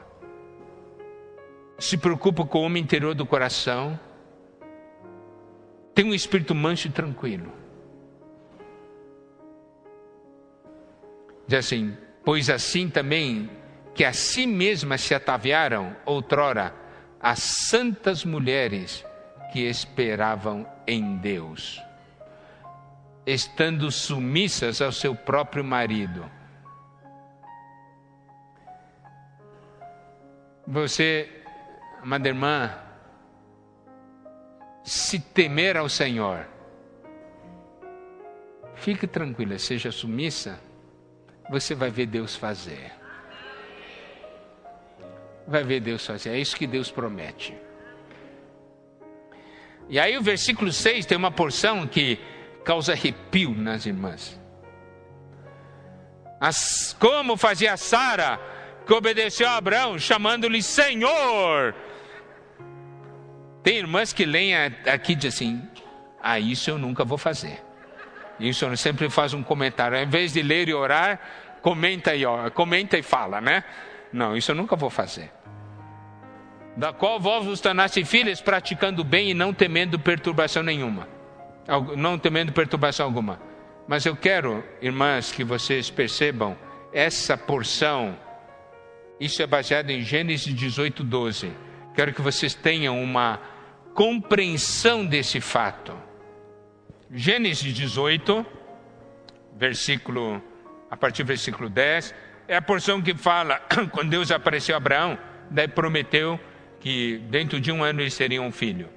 Se preocupa com o homem interior do coração. Tem um espírito manso e tranquilo. Diz assim, pois assim também que a si mesmas se ataviaram outrora as santas mulheres que esperavam em Deus, estando submissas ao seu próprio marido. Você, amada irmã, se temer ao Senhor, fique tranquila, seja submissa, você vai ver Deus fazer. Vai ver Deus fazer, é isso que Deus promete. E aí o versículo 6 tem uma porção que causa arrepio nas irmãs. Como fazia Sara, que obedeceu a Abraão, chamando-lhe Senhor. Tem irmãs que leem aqui e dizem assim, isso eu nunca vou fazer. Isso eu sempre faz um comentário, ao invés de ler e orar, comenta e fala, né? Não, isso eu nunca vou fazer. Da qual vós vos tornaste filhas, praticando bem e não temendo perturbação nenhuma. Não temendo perturbação alguma. Mas eu quero, irmãs, que vocês percebam essa porção. Isso é baseado em Gênesis 18:12. Quero que vocês tenham uma compreensão desse fato. Gênesis 18, a partir do versículo 10, é a porção que fala, quando Deus apareceu a Abraão, daí prometeu que dentro de 1 ano eles teriam um filho.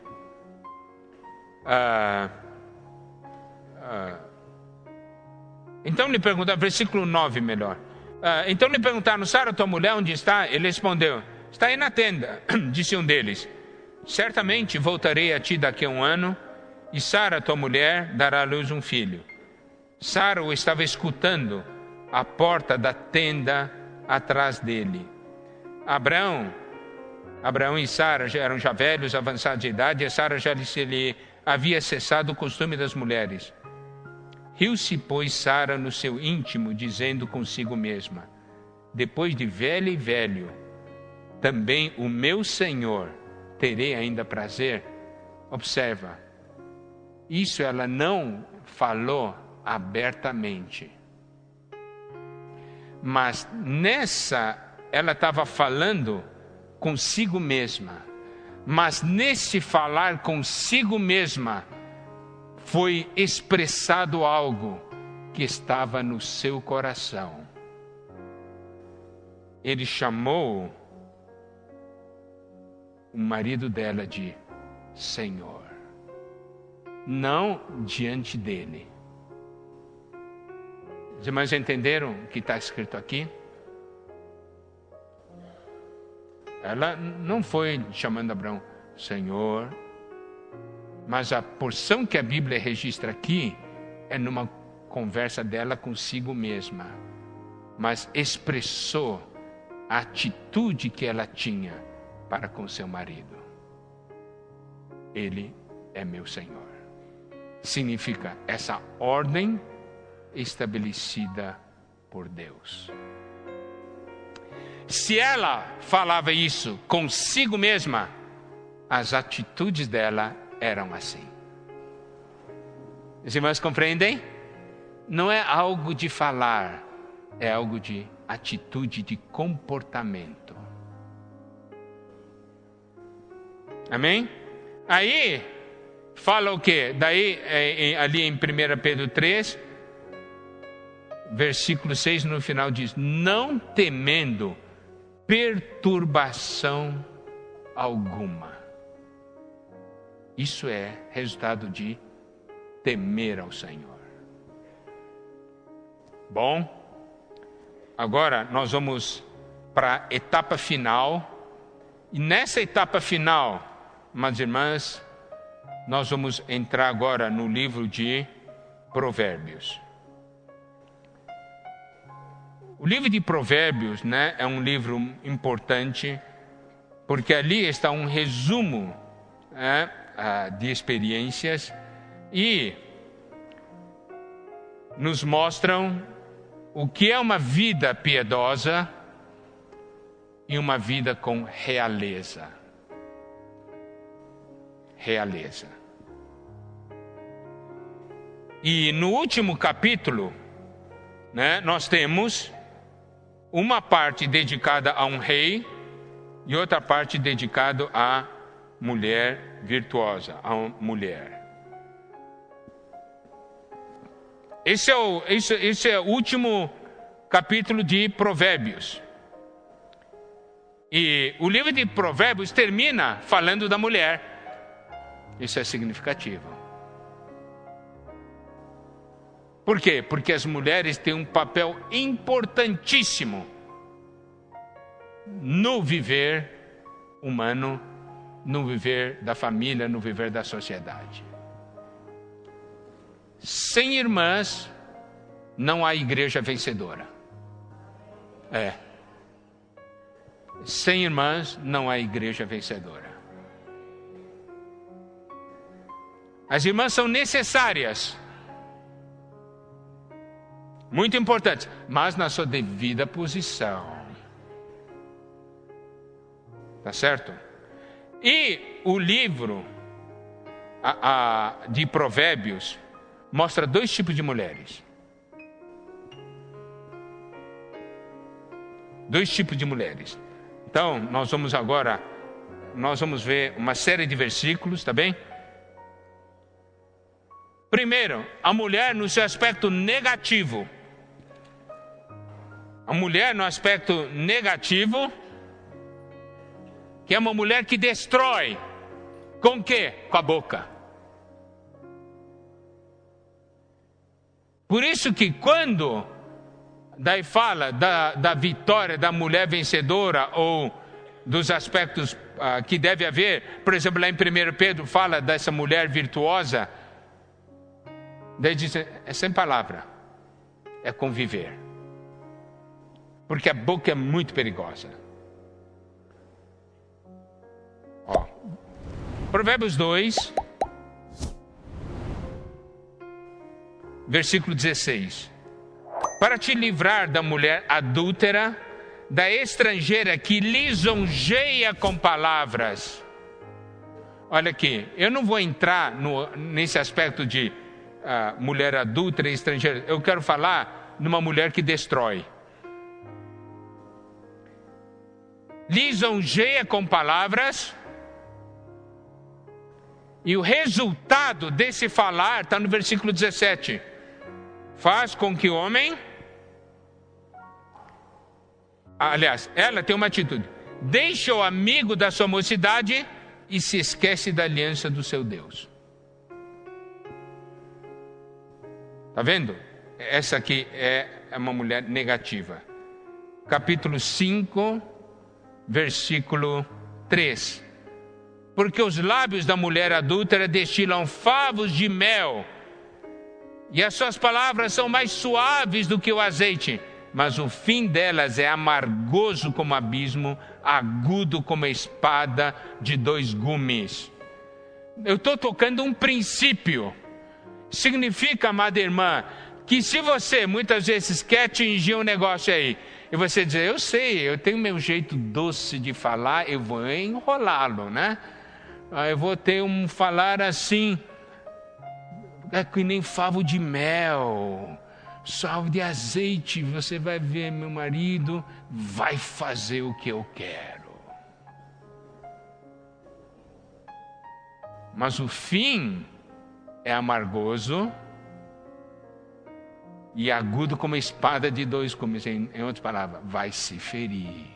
Então lhe perguntaram, versículo 9 melhor. Então lhe perguntaram, Sara, tua mulher, onde está? Ele respondeu, está aí na tenda. Disse um deles, certamente voltarei a ti daqui a 1 ano, e Sara, tua mulher, dará à luz um filho. Sara o estava escutando à porta da tenda atrás dele. Abraão e Sara eram já velhos, avançados de idade, e a Sara já lhe havia cessado o costume das mulheres. Riu-se, pois, Sara no seu íntimo, dizendo consigo mesma: depois de velha e velho, também o meu Senhor terei ainda prazer? Observa, isso ela não falou abertamente. Mas ela estava falando consigo mesma. Mas nesse falar consigo mesma, foi expressado algo que estava no seu coração. Ele chamou o marido dela de Senhor, não diante dele. Os irmãos entenderam o que está escrito aqui? Ela não foi chamando Abraão Senhor, mas a porção que a Bíblia registra aqui é numa conversa dela consigo mesma, mas expressou a atitude que ela tinha para com seu marido. Ele é meu Senhor. Significa essa ordem estabelecida por Deus. Se ela falava isso consigo mesma, as atitudes dela eram assim. Os irmãos compreendem? Não é algo de falar, é algo de atitude, de comportamento. Amém? Aí, fala o quê? Daí, ali em 1 Pedro 3, versículo 6, no final diz: não temendo perturbação alguma. Isso é resultado de temer ao Senhor. Bom, agora nós vamos para a etapa final. E nessa etapa final, mas irmãs, nós vamos entrar agora no livro de Provérbios. O livro de Provérbios, é um livro importante, porque ali está um resumo de experiências e nos mostram o que é uma vida piedosa e uma vida com realeza. Realeza. E no último capítulo, nós temos uma parte dedicada a um rei e outra parte dedicada à mulher virtuosa, a uma mulher. Esse é o último capítulo de Provérbios. E o livro de Provérbios termina falando da mulher. Isso é significativo. Por quê? Porque as mulheres têm um papel importantíssimo no viver humano, no viver da família, no viver da sociedade. Sem irmãs, não há igreja vencedora. Sem irmãs, não há igreja vencedora. As irmãs são necessárias, muito importantes, mas na sua devida posição. Tá certo? E o livro de Provérbios mostra dois tipos de mulheres. Dois tipos de mulheres. Então, nós vamos ver uma série de versículos, tá bem? Primeiro, a mulher no seu aspecto negativo. A mulher no aspecto negativo, que é uma mulher que destrói. Com o quê? Com a boca. Por isso que quando daí fala da vitória da mulher vencedora, ou dos aspectos que deve haver, por exemplo, lá em 1 Pedro fala dessa mulher virtuosa, daí diz, é sem palavra, é conviver. porque a boca é muito perigosa. Ó, Provérbios 2, versículo 16. Para te livrar da mulher adúltera, da estrangeira que lisonjeia com palavras. Olha aqui, eu não vou entrar nesse aspecto de mulher adúltera e estrangeira. Eu quero falar numa mulher que destrói. Lisonjeia com palavras. E o resultado desse falar está no versículo 17. Faz com que o homem... Aliás, ela tem uma atitude. Deixa o amigo da sua mocidade e se esquece da aliança do seu Deus. Está vendo? Essa aqui é uma mulher negativa. Capítulo 5, versículo 3. Porque os lábios da mulher adúltera destilam favos de mel, e as suas palavras são mais suaves do que o azeite, mas o fim delas é amargoso como abismo, agudo como a espada de dois gumes. Eu estou tocando um princípio. Significa, amada irmã, que se você muitas vezes quer atingir um negócio aí, e você diz, eu sei, eu tenho meu jeito doce de falar, eu vou enrolá-lo, né? Eu vou ter um falar assim, é que nem favo de mel, salvo de azeite. Você vai ver, meu marido vai fazer o que eu quero. Mas o fim é amargoso e agudo como a espada de dois gumes. Em outras palavras, vai se ferir.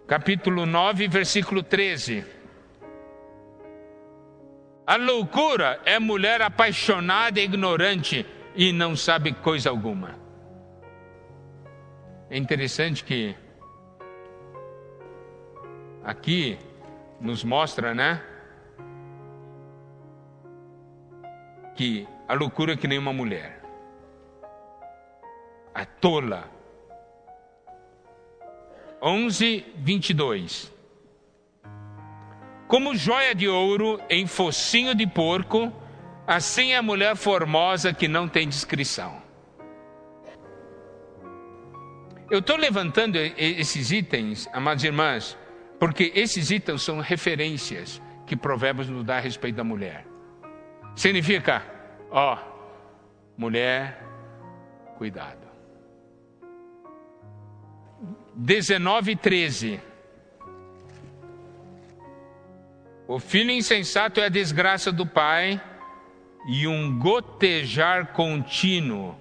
Capítulo 9, versículo 13. A loucura é mulher apaixonada e ignorante e não sabe coisa alguma. É interessante que aqui nos mostra, né, que a loucura é que nem uma mulher. A tola. 11:22. Como joia de ouro em focinho de porco, assim é a mulher formosa que não tem discrição. Eu estou levantando esses itens, amadas irmãs, porque esses itens são referências que Provérbios nos dá a respeito da mulher. Significa, mulher, cuidado. 19:13. O filho insensato é a desgraça do pai, e um gotejar contínuo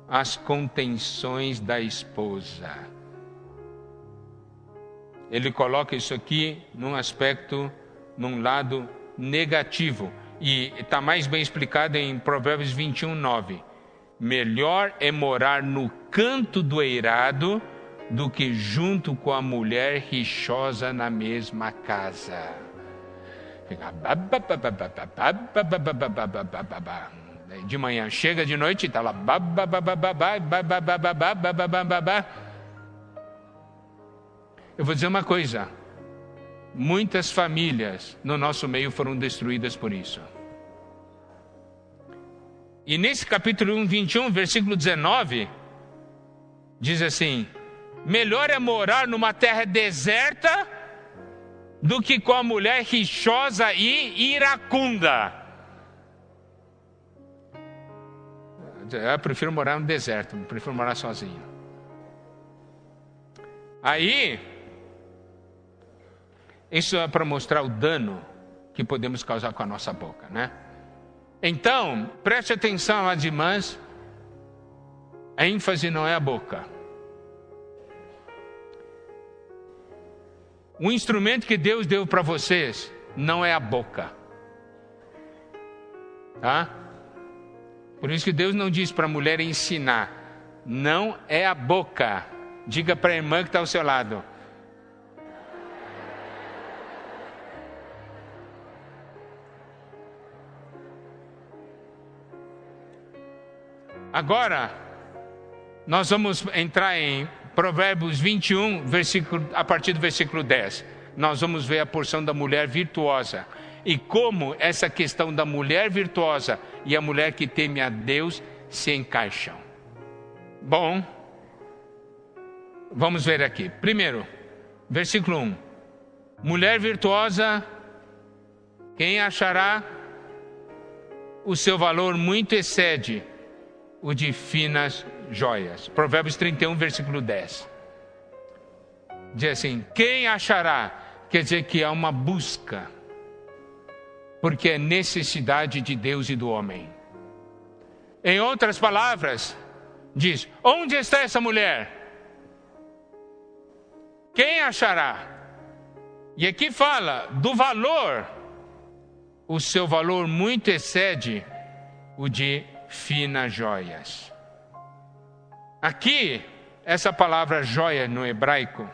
as contenções da esposa. Ele coloca isso aqui num aspecto, num lado negativo. E está mais bem explicado em Provérbios 21:9. Melhor é morar no canto do eirado do que junto com a mulher rixosa na mesma casa. De manhã chega, de noite está lá. Eu vou dizer uma coisa: muitas famílias no nosso meio foram destruídas por isso. E nesse capítulo 21, versículo 19, diz assim: melhor é morar numa terra deserta do que com a mulher rixosa e iracunda. Eu prefiro morar no deserto, não prefiro morar sozinho. Aí, isso é para mostrar o dano que podemos causar com a nossa boca, né? Então, preste atenção, amadas irmãs, a ênfase não é a boca. O instrumento que Deus deu para vocês não é a boca. Tá? Por isso que Deus não diz para a mulher ensinar. Não é a boca. Diga para a irmã que está ao seu lado. Agora, Nós vamos entrar em Provérbios 21, a partir do versículo 10. Nós vamos ver a porção da mulher virtuosa e como essa questão da mulher virtuosa e a mulher que teme a Deus se encaixam. Bom, vamos ver aqui. Primeiro, versículo 1. Mulher virtuosa, quem achará? O seu valor muito excede o de finas joias. Provérbios 31, versículo 10. Diz assim, quem achará? Quer dizer que há uma busca, porque é necessidade de Deus e do homem. Em outras palavras, diz, onde está essa mulher? Quem achará? E aqui fala do valor. O seu valor muito excede o de finas joias. Aqui, essa palavra joia no hebraico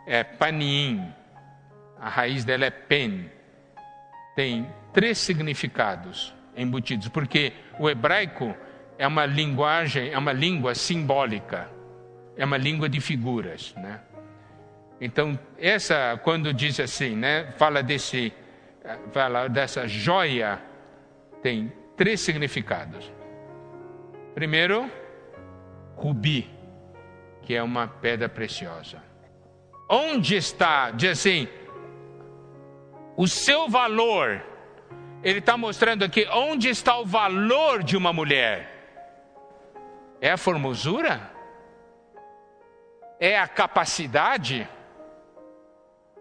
é panim. A raiz dela é pen. Tem 3 significados embutidos, porque o hebraico é uma linguagem, é uma língua simbólica, é uma língua de figuras, né? Então, quando diz assim, né, fala dessa joia, tem 3 significados. Primeiro, rubi, que é uma pedra preciosa. Onde está, diz assim, o seu valor? Ele está mostrando aqui onde está o valor de uma mulher. É a formosura? É a capacidade?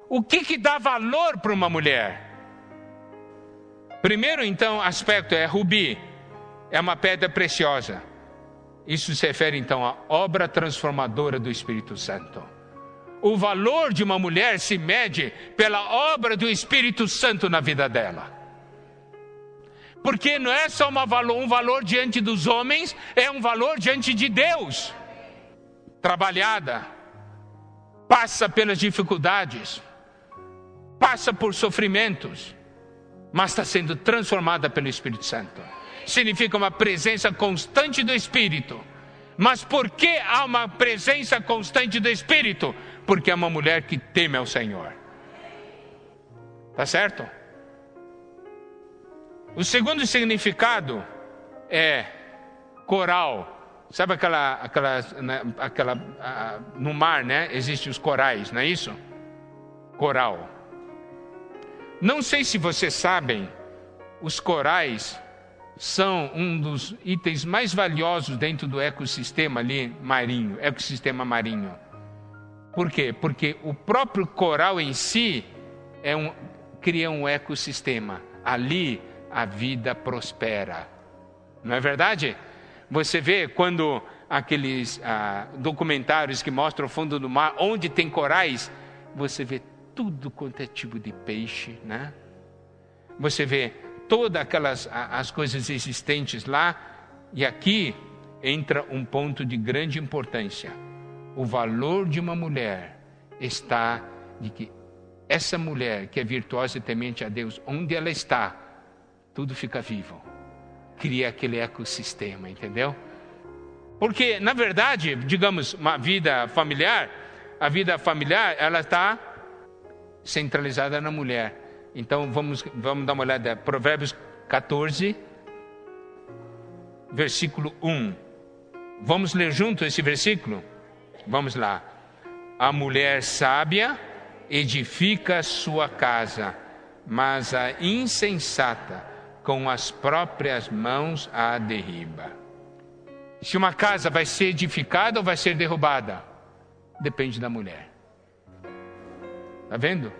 O que dá valor para uma mulher? Primeiro, então, aspecto é rubi, é uma pedra preciosa. Isso se refere, então, à obra transformadora do Espírito Santo. O valor de uma mulher se mede pela obra do Espírito Santo na vida dela. Porque não é só um valor diante dos homens, é um valor diante de Deus. Trabalhada, passa pelas dificuldades, passa por sofrimentos, mas está sendo transformada pelo Espírito Santo. Significa uma presença constante do Espírito. Mas por que há uma presença constante do Espírito? Porque é uma mulher que teme ao Senhor. Tá certo? O segundo significado é coral. Sabe no mar, né? Existem os corais, não é isso? Coral. Não sei se vocês sabem, os corais são um dos itens mais valiosos dentro do ecossistema ali marinho, ecossistema marinho. Por quê? Porque o próprio coral em si cria um ecossistema. Ali a vida prospera. Não é verdade? Você vê quando aqueles documentários que mostram o fundo do mar, onde tem corais, você vê tudo quanto é tipo de peixe, né? Você vê todas as coisas existentes lá, e aqui entra um ponto de grande importância. O valor de uma mulher está de que essa mulher que é virtuosa e temente a Deus, onde ela está, tudo fica vivo. Cria aquele ecossistema, entendeu? Porque, na verdade, digamos, a vida familiar, ela está centralizada na mulher. Então, vamos dar uma olhada. Provérbios 14, versículo 1. Vamos ler junto esse versículo? Vamos lá. A mulher sábia edifica sua casa, mas a insensata com as próprias mãos a derriba. Se uma casa vai ser edificada ou vai ser derrubada? Depende da mulher. Está vendo?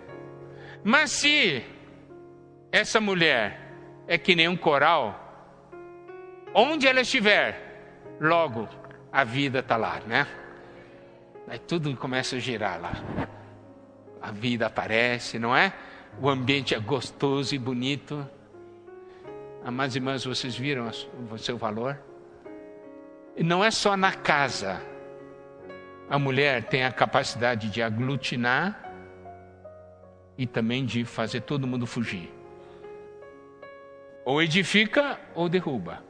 Mas se essa mulher é que nem um coral, onde ela estiver, logo a vida está lá, né? Aí tudo começa a girar lá. A vida aparece, não é? O ambiente é gostoso e bonito. Amados irmãos, vocês viram o seu valor? E não é só na casa. A mulher tem a capacidade de aglutinar e também de fazer todo mundo fugir. Ou edifica ou derruba.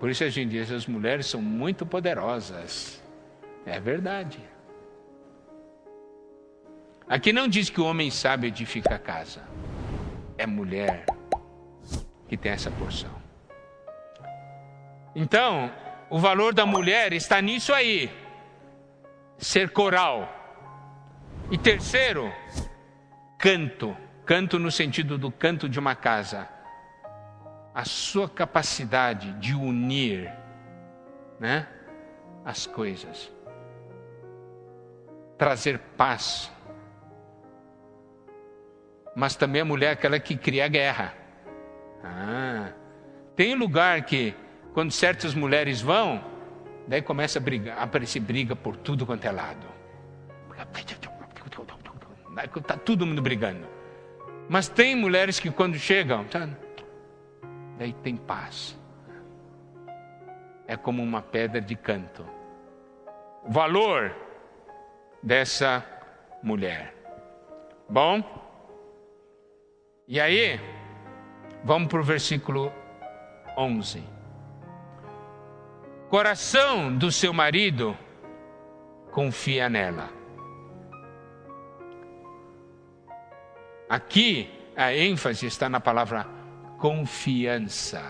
Por isso a gente diz, as mulheres são muito poderosas. É verdade. Aqui não diz que o homem sabe edificar a casa. É mulher que tem essa porção. Então, o valor da mulher está nisso aí. Ser coral. E terceiro, canto. Canto no sentido do canto de uma casa. A sua capacidade de unir, né, as coisas. Trazer paz. Mas também a mulher é aquela que cria a guerra. Tem lugar que, quando certas mulheres vão, daí começa a brigar, aparecer briga por tudo quanto é lado. Está todo mundo brigando. Mas tem mulheres que quando chegam, daí tem paz. É como uma pedra de canto. O valor dessa mulher. Bom? E aí, vamos para o versículo 11. Coração do seu marido confia nela. Aqui, a ênfase está na palavra confiança.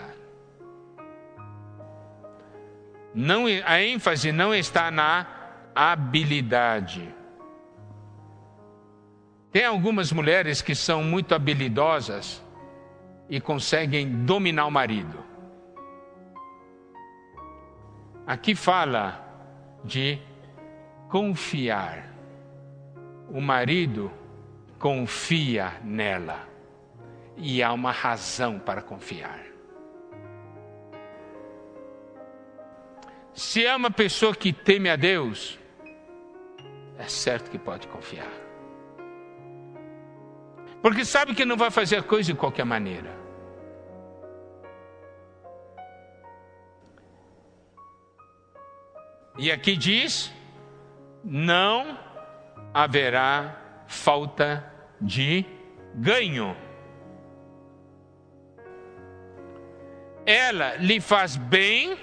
Não, a ênfase não está na habilidade. Tem algumas mulheres que são muito habilidosas e conseguem dominar o marido. Aqui fala de confiar. O marido confia nela. E há uma razão para confiar. Se é uma pessoa que teme a Deus, é certo que pode confiar. Porque sabe que não vai fazer a coisa de qualquer maneira. E aqui diz, não haverá falta de ganho. Ela lhe faz bem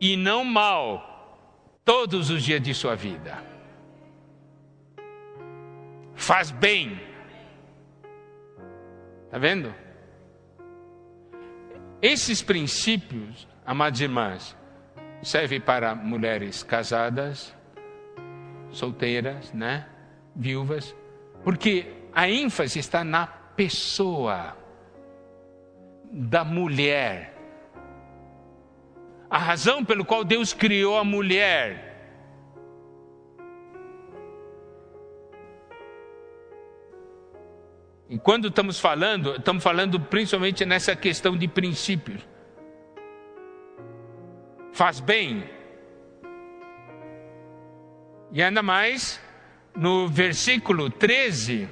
e não mal todos os dias de sua vida. Faz bem. Está vendo? Esses princípios, amadas irmãs, servem para mulheres casadas, solteiras, né? Viúvas, porque a ênfase está na pessoa da mulher. A razão pelo qual Deus criou a mulher. E quando estamos falando principalmente nessa questão de princípios. Faz bem. E ainda mais, no versículo 13,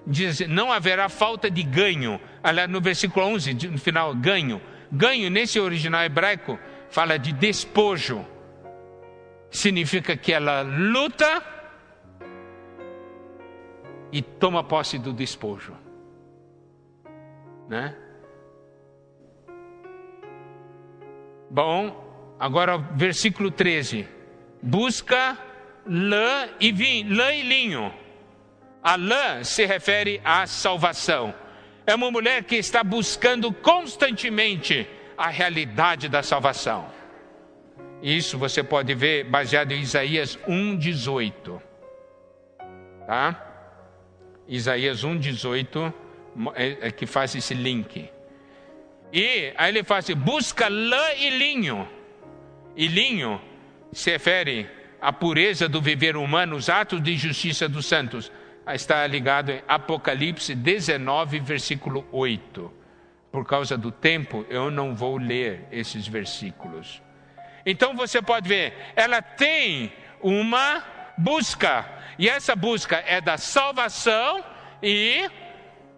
diz, não haverá falta de ganho. Aliás, no versículo 11, no final, ganho. Ganho, nesse original hebraico, fala de despojo. Significa que ela luta e toma posse do despojo. Né? Bom, agora versículo 13. Busca lã e linho. A lã se refere à salvação. É uma mulher que está buscando constantemente a realidade da salvação. Isso você pode ver baseado em Isaías 1:18. Tá? Isaías 1:18 é que faz esse link. E aí ele faz assim, busca lã e linho. E linho se refere à pureza do viver humano, os atos de justiça dos santos. Está ligado em Apocalipse 19, versículo 8. Por causa do tempo, eu não vou ler esses versículos. Então você pode ver, ela tem uma busca. E essa busca é da salvação e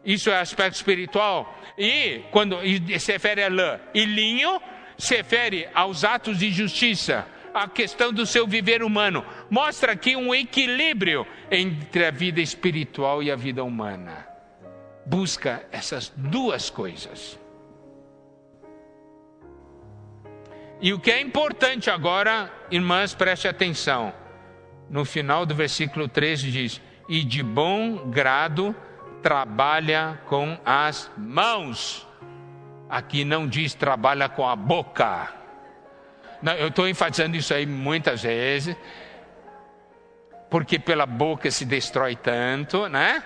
isso é aspecto espiritual. E quando se refere a lã e linho, se refere aos atos de justiça, a questão do seu viver humano. Mostra aqui um equilíbrio entre a vida espiritual e a vida humana. Busca essas duas coisas. E o que é importante agora, irmãs, preste atenção. No final do versículo 13 diz: e de bom grado trabalha com as mãos. Aqui não diz trabalha com a boca. Não, eu estou enfatizando isso aí muitas vezes, porque pela boca se destrói tanto, né?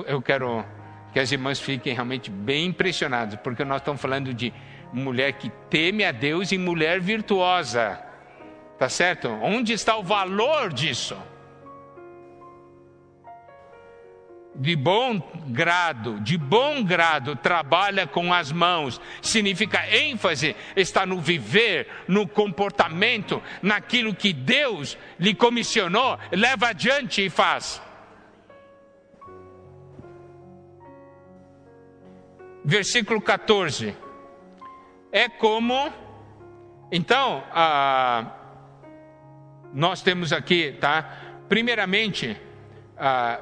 Eu quero que as irmãs fiquem realmente bem impressionadas, porque nós estamos falando de mulher que teme a Deus e mulher virtuosa. Tá certo? Onde está o valor disso? De bom grado trabalha com as mãos. Significa ênfase está no viver, no comportamento, naquilo que Deus lhe comissionou, leva adiante e faz. Versículo 14. É como, então, nós temos aqui, tá? Primeiramente,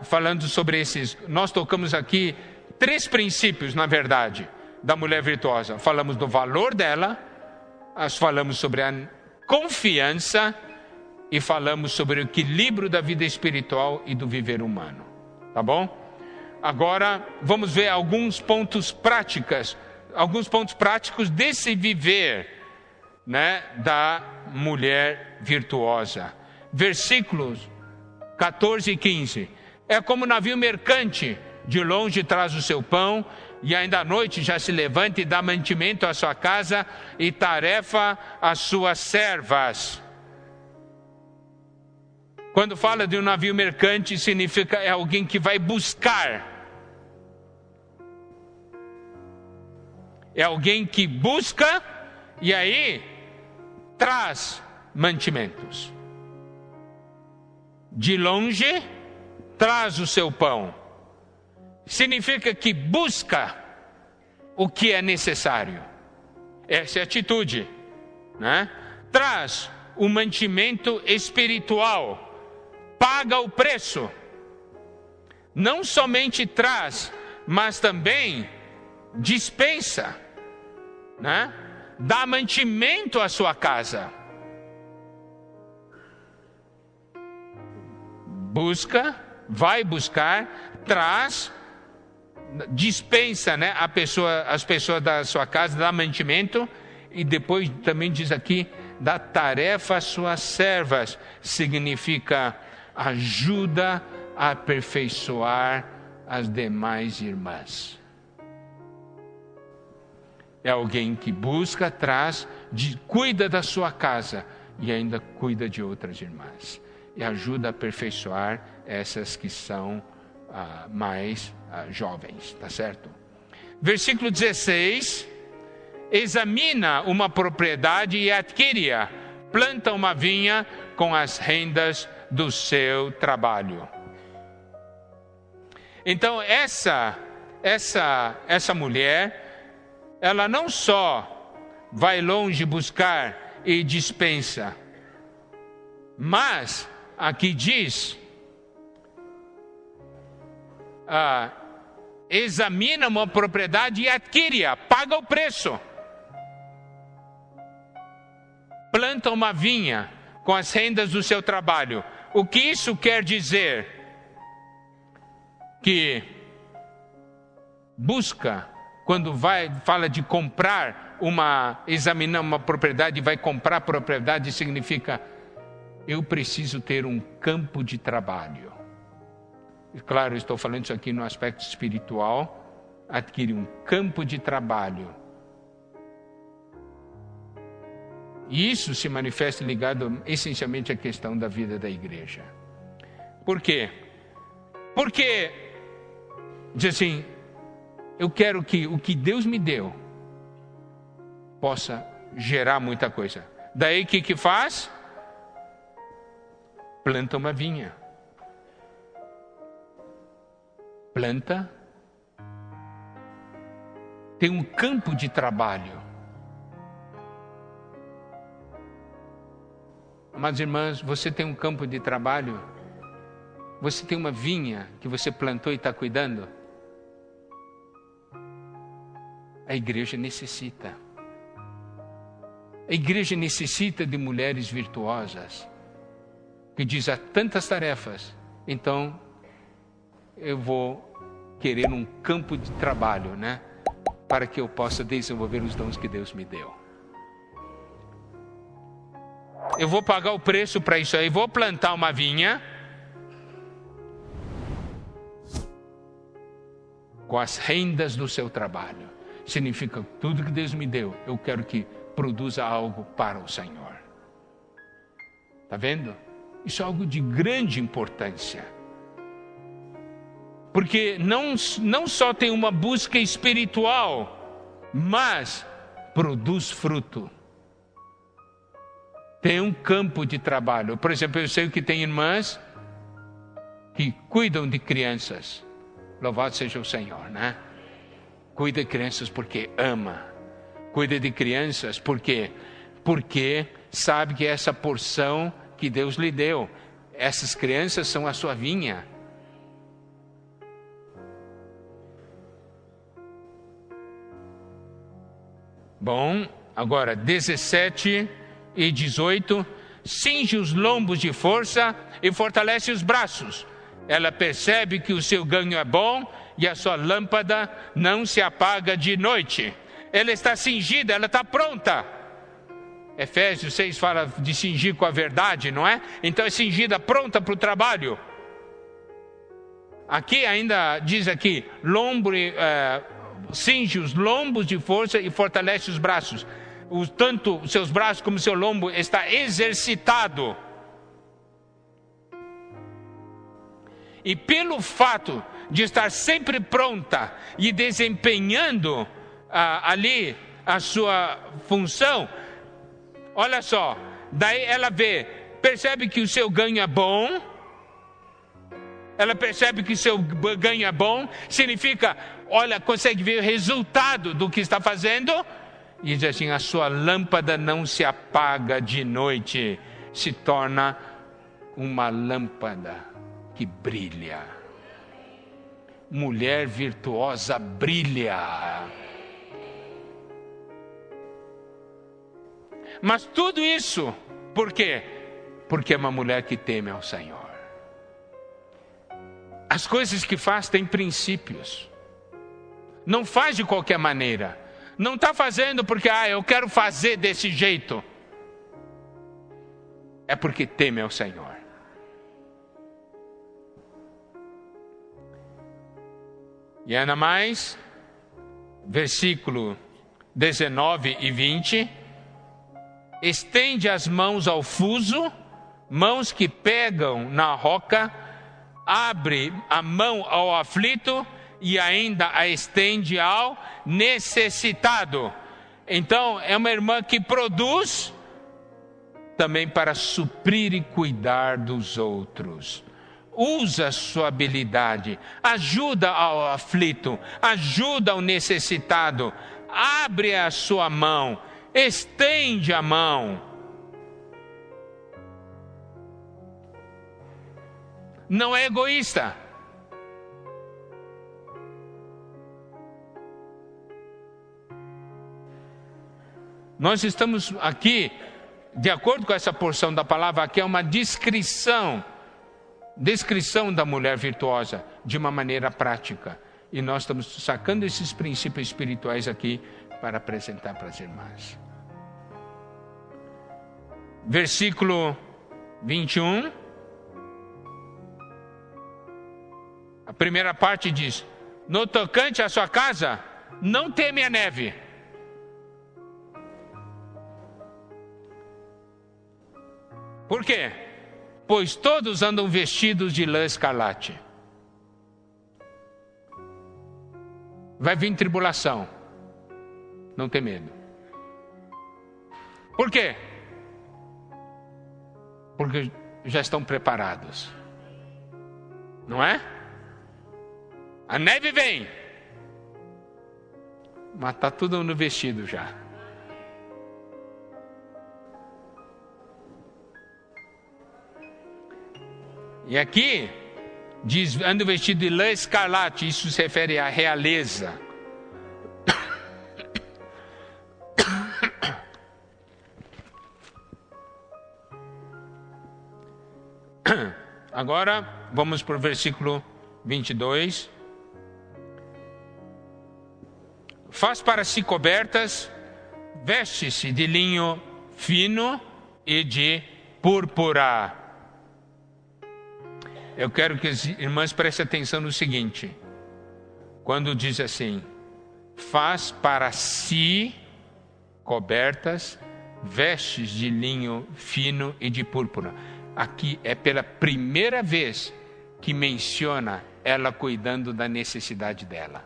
falando sobre esses, nós tocamos aqui 3 princípios, na verdade, da mulher virtuosa. Falamos do valor dela, falamos sobre a confiança e falamos sobre o equilíbrio da vida espiritual e do viver humano. Tá bom? Agora, vamos ver alguns pontos práticos desse viver, né, da mulher virtuosa. Versículos 14 e 15. É como navio mercante, de longe traz o seu pão, e ainda à noite já se levanta e dá mantimento à sua casa e tarefa às suas servas. Quando fala de um navio mercante, significa é alguém que vai buscar. É alguém que busca e aí traz mantimentos. De longe traz o seu pão. Significa que busca o que é necessário. Essa é a atitude, né? Traz o mantimento espiritual, paga o preço. Não somente traz, mas também dispensa, né? Dá mantimento à sua casa. Busca, vai buscar, traz, dispensa, né, as pessoas da sua casa, dá mantimento, e depois também diz aqui, dá tarefa às suas servas, significa ajuda a aperfeiçoar as demais irmãs. É alguém que busca, traz, cuida da sua casa e ainda cuida de outras irmãs. E ajuda a aperfeiçoar essas que são mais jovens, tá certo? Versículo 16. Examina uma propriedade e adquire-a. Planta uma vinha com as rendas do seu trabalho. Então essa mulher, ela não só vai longe buscar e dispensa, mas aqui diz, examina uma propriedade e adquire-a, paga o preço. Planta uma vinha com as rendas do seu trabalho. O que isso quer dizer? Que busca, quando fala de comprar examinar uma propriedade, vai comprar propriedade, significa eu preciso ter um campo de trabalho. E claro, estou falando isso aqui no aspecto espiritual. Adquirir um campo de trabalho. E isso se manifesta ligado essencialmente à questão da vida da igreja. Por quê? Porque, diz assim, eu quero que o que Deus me deu possa gerar muita coisa. Daí o que faz? Planta uma vinha. Planta. Tem um campo de trabalho. Amadas irmãs, você tem um campo de trabalho? Você tem uma vinha que você plantou e está cuidando? A igreja necessita. A igreja necessita de mulheres virtuosas, que dizem: há tantas tarefas, então eu vou querer um campo de trabalho, né? Para que eu possa desenvolver os dons que Deus me deu. Eu vou pagar o preço para isso aí, vou plantar uma vinha com as rendas do seu trabalho. Significa tudo que Deus me deu, eu quero que produza algo para o Senhor. Está vendo? Isso é algo de grande importância. Porque não só tem uma busca espiritual, mas produz fruto. Tem um campo de trabalho. Por exemplo, eu sei que tem irmãs que cuidam de crianças. Louvado seja o Senhor, né? Cuida de crianças porque ama. Cuida de crianças porque sabe que essa porção que Deus lhe deu, essas crianças são a sua vinha. Bom, agora 17 e 18, cinge os lombos de força e fortalece os braços. Ela percebe que o seu ganho é bom e a sua lâmpada não se apaga de noite. Ela está cingida, ela está pronta. Efésios 6 fala de cingir com a verdade, não é? Então é cingida, pronta para o trabalho. Aqui ainda diz aqui, cinge os lombos de força e fortalece os braços. Tanto os seus braços como o seu lombo está exercitado. E pelo fato de estar sempre pronta e desempenhando ali a sua função, olha só, daí ela percebe que o seu ganho é bom. Ela percebe que o seu ganho é bom, significa, olha, consegue ver o resultado do que está fazendo. E diz assim: a sua lâmpada não se apaga de noite, se torna uma lâmpada que brilha. Mulher virtuosa brilha. Mas tudo isso, por quê? Porque é uma mulher que teme ao Senhor. As coisas que faz têm princípios. Não faz de qualquer maneira. Não está fazendo porque eu quero fazer desse jeito. É porque teme ao Senhor. E ainda mais, versículo 19 e 20. Estende as mãos ao fuso, mãos que pegam na roca, abre a mão ao aflito e ainda a estende ao necessitado. Então é uma irmã que produz também para suprir e cuidar dos outros. Usa a sua habilidade, ajuda ao aflito, ajuda ao necessitado, abre a sua mão, estende a mão. Não é egoísta. Nós estamos aqui, de acordo com essa porção da palavra, aqui é uma descrição da mulher virtuosa de uma maneira prática. E nós estamos sacando esses princípios espirituais aqui para apresentar para as irmãs. Versículo 21. A primeira parte diz: no tocante à sua casa, não teme a neve. Por quê? Pois todos andam vestidos de lã escarlate. Vai vir tribulação. Não tem medo. Por quê? Porque já estão preparados. Não é? A neve vem. Mas está tudo no vestido já. E aqui diz: ando vestido de lã escarlate. Isso se refere à realeza. Agora, vamos para o versículo 22. Faz para si cobertas, veste-se de linho fino e de púrpura. Eu quero que as irmãs prestem atenção no seguinte. Quando diz assim, faz para si cobertas, vestes de linho fino e de púrpura. Aqui é pela primeira vez que menciona ela cuidando da necessidade dela.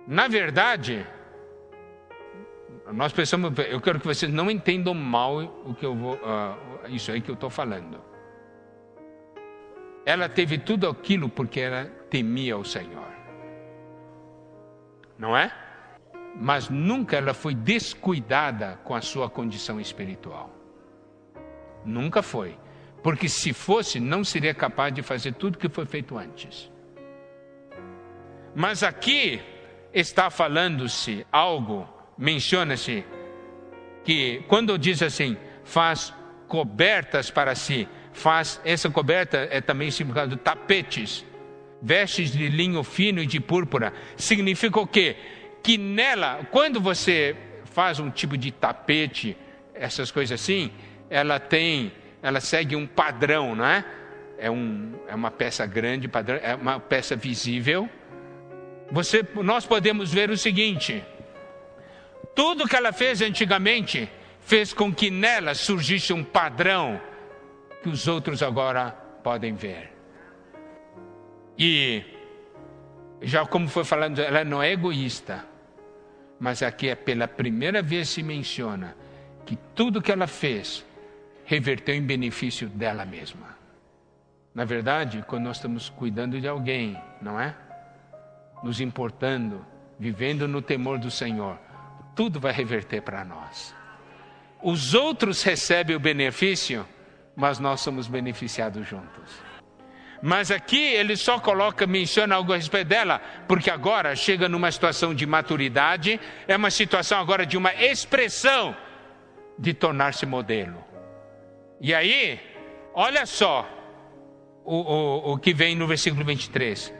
Na verdade, nós pensamos, eu quero que vocês não entendam mal o que eu vou, isso aí que eu estou falando. Ela teve tudo aquilo porque ela temia o Senhor. Não é? Mas nunca ela foi descuidada com a sua condição espiritual. Nunca foi. Porque se fosse, não seria capaz de fazer tudo que foi feito antes. Mas aqui está falando-se algo, menciona-se, que quando diz assim, faz cobertas para si, essa coberta é também significado de tapetes, vestes de linho fino e de púrpura. Significa o quê? Que nela, quando você faz um tipo de tapete, essas coisas assim, ela segue um padrão, não é? É uma peça grande, padrão, é uma peça visível. Nós podemos ver o seguinte, tudo que ela fez antigamente, fez com que nela surgisse um padrão que os outros agora podem ver. E, já como foi falando, ela não é egoísta, mas aqui é pela primeira vez se menciona que tudo que ela fez reverteu em benefício dela mesma. Na verdade, quando nós estamos cuidando de alguém, não é? Nos importando, vivendo no temor do Senhor, tudo vai reverter para nós. Os outros recebem o benefício, mas nós somos beneficiados juntos. Mas aqui ele só menciona algo a respeito dela, porque agora chega numa situação de maturidade, é uma situação agora de uma expressão de tornar-se modelo. E aí, olha só o que vem no versículo 23.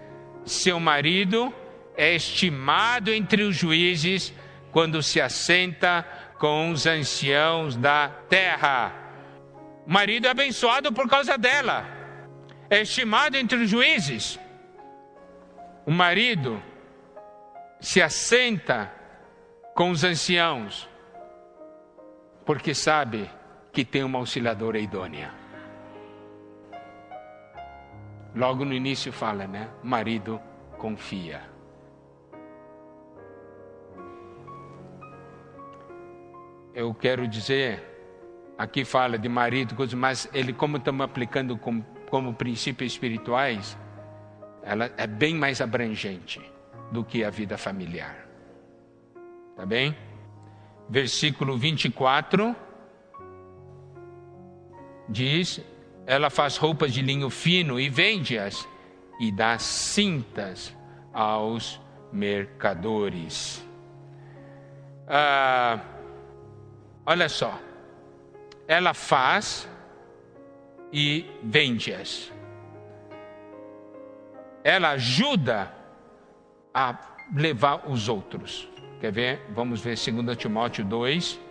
Seu marido é estimado entre os juízes quando se assenta com os anciãos da terra. O marido é abençoado por causa dela. É estimado entre os juízes. O marido se assenta com os anciãos porque sabe que tem uma auxiliadora idônea. Logo no início fala, né? Marido confia. Eu quero dizer, aqui fala de marido, mas ele, como estamos aplicando como princípios espirituais, ela é bem mais abrangente do que a vida familiar. Tá bem? Versículo 24 diz: ela faz roupas de linho fino e vende-as e dá cintas aos mercadores. Olha só, ela faz e vende-as. Ela ajuda a levar os outros. Quer ver? Vamos ver 2 Timóteo 2.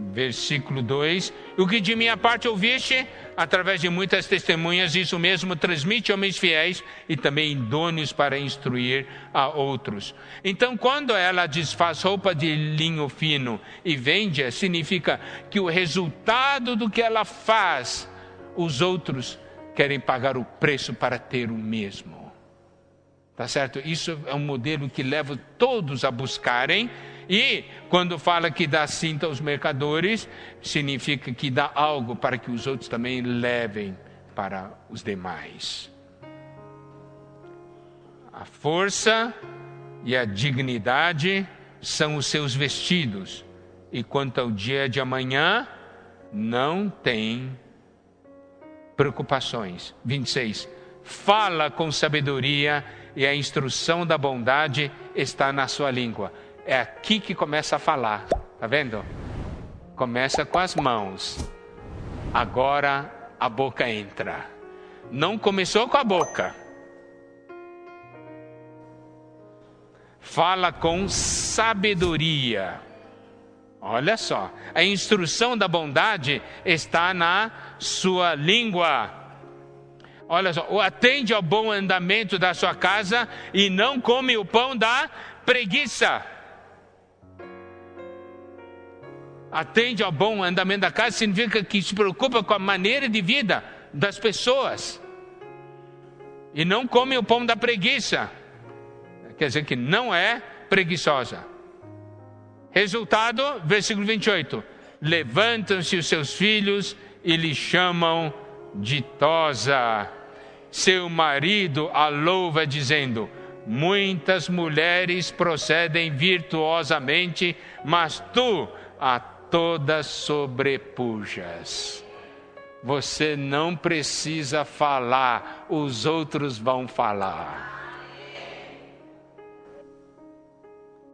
Versículo 2: o que de minha parte ouviste, através de muitas testemunhas, isso mesmo transmite a homens fiéis e também idôneos para instruir a outros. Então, quando ela desfaz roupa de linho fino e vende, significa que o resultado do que ela faz, os outros querem pagar o preço para ter o mesmo. Tá certo? Isso é um modelo que leva todos a buscarem. E quando fala que dá cinta aos mercadores, significa que dá algo para que os outros também levem para os demais. A força e a dignidade são os seus vestidos. E quanto ao dia de amanhã, não tem preocupações. 26. Fala com sabedoria e a instrução da bondade está na sua língua. é aqui que começa a falar. Tá vendo? Começa com as mãos. Agora a boca entra. Não começou com a boca. Fala com sabedoria. Olha só, a instrução da bondade está na sua língua. Olha só, atende ao bom andamento da sua casa e não come o pão da preguiça. Atende ao bom andamento da casa significa que se preocupa com a maneira de vida das pessoas. E não come o pão da preguiça. Quer dizer que não é preguiçosa. Resultado, versículo 28. Levantam-se os seus filhos e lhe chamam ditosa. Seu marido a louva dizendo: muitas mulheres procedem virtuosamente, mas tu a todas sobrepujas. Você não precisa falar, os outros vão falar.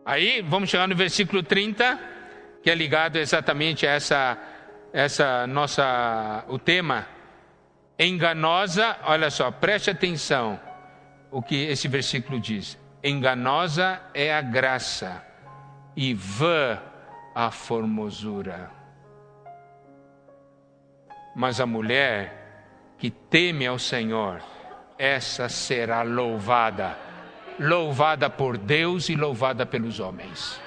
Aí vamos chegar no versículo 30, que é ligado exatamente a o tema enganosa. Olha só, preste atenção o que esse versículo diz. Enganosa é a graça e vã a formosura. Mas a mulher que teme ao Senhor, essa será louvada. Louvada por Deus e louvada pelos homens.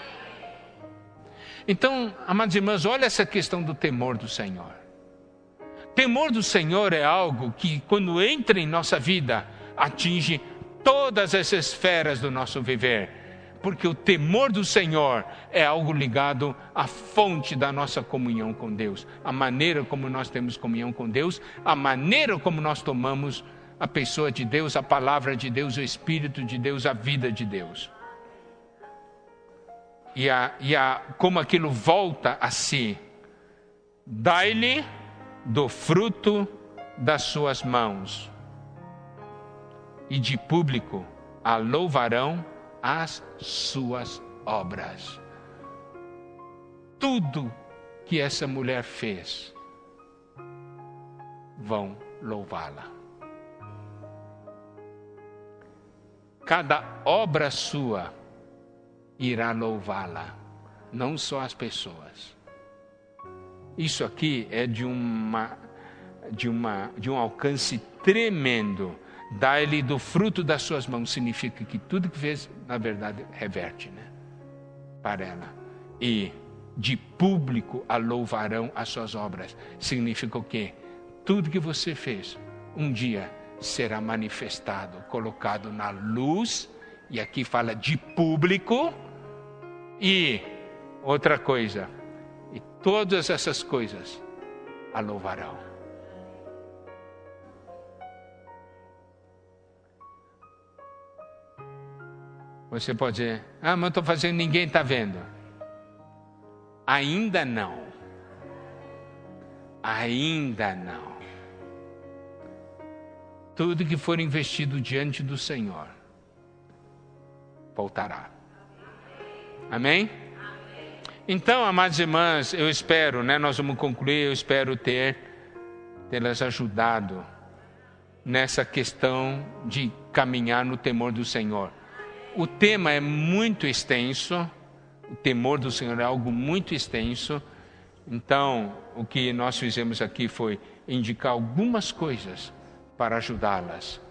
Então, amados irmãos, olha essa questão do temor do Senhor. Temor do Senhor é algo que, quando entra em nossa vida, atinge todas as esferas do nosso viver. Porque o temor do Senhor é algo ligado à fonte da nossa comunhão com Deus. A maneira como nós temos comunhão com Deus, a maneira como nós tomamos a pessoa de Deus, a palavra de Deus, o Espírito de Deus, a vida de Deus. Como aquilo volta a si. Dai-lhe do fruto das suas mãos, e de público a louvarão as suas obras. Tudo que essa mulher fez, vão louvá-la. Cada obra sua irá louvá-la, não só as pessoas. Isso aqui é de um alcance tremendo. Dá-lhe do fruto das suas mãos, significa que tudo que fez, na verdade, reverte, né, para ela. E de público a louvarão as suas obras. Significa o quê? Tudo que você fez, um dia será manifestado, colocado na luz, e aqui fala de público, e outra coisa, e todas essas coisas a louvarão. Você pode dizer: mas eu estou fazendo, ninguém está vendo. Ainda não. Ainda não. Tudo que for investido diante do Senhor voltará. Amém? Então, amadas irmãs, eu espero, nós vamos concluir, eu espero tê-las ajudado nessa questão de caminhar no temor do Senhor. O tema é muito extenso, o temor do Senhor é algo muito extenso. Então, o que nós fizemos aqui foi indicar algumas coisas para ajudá-las.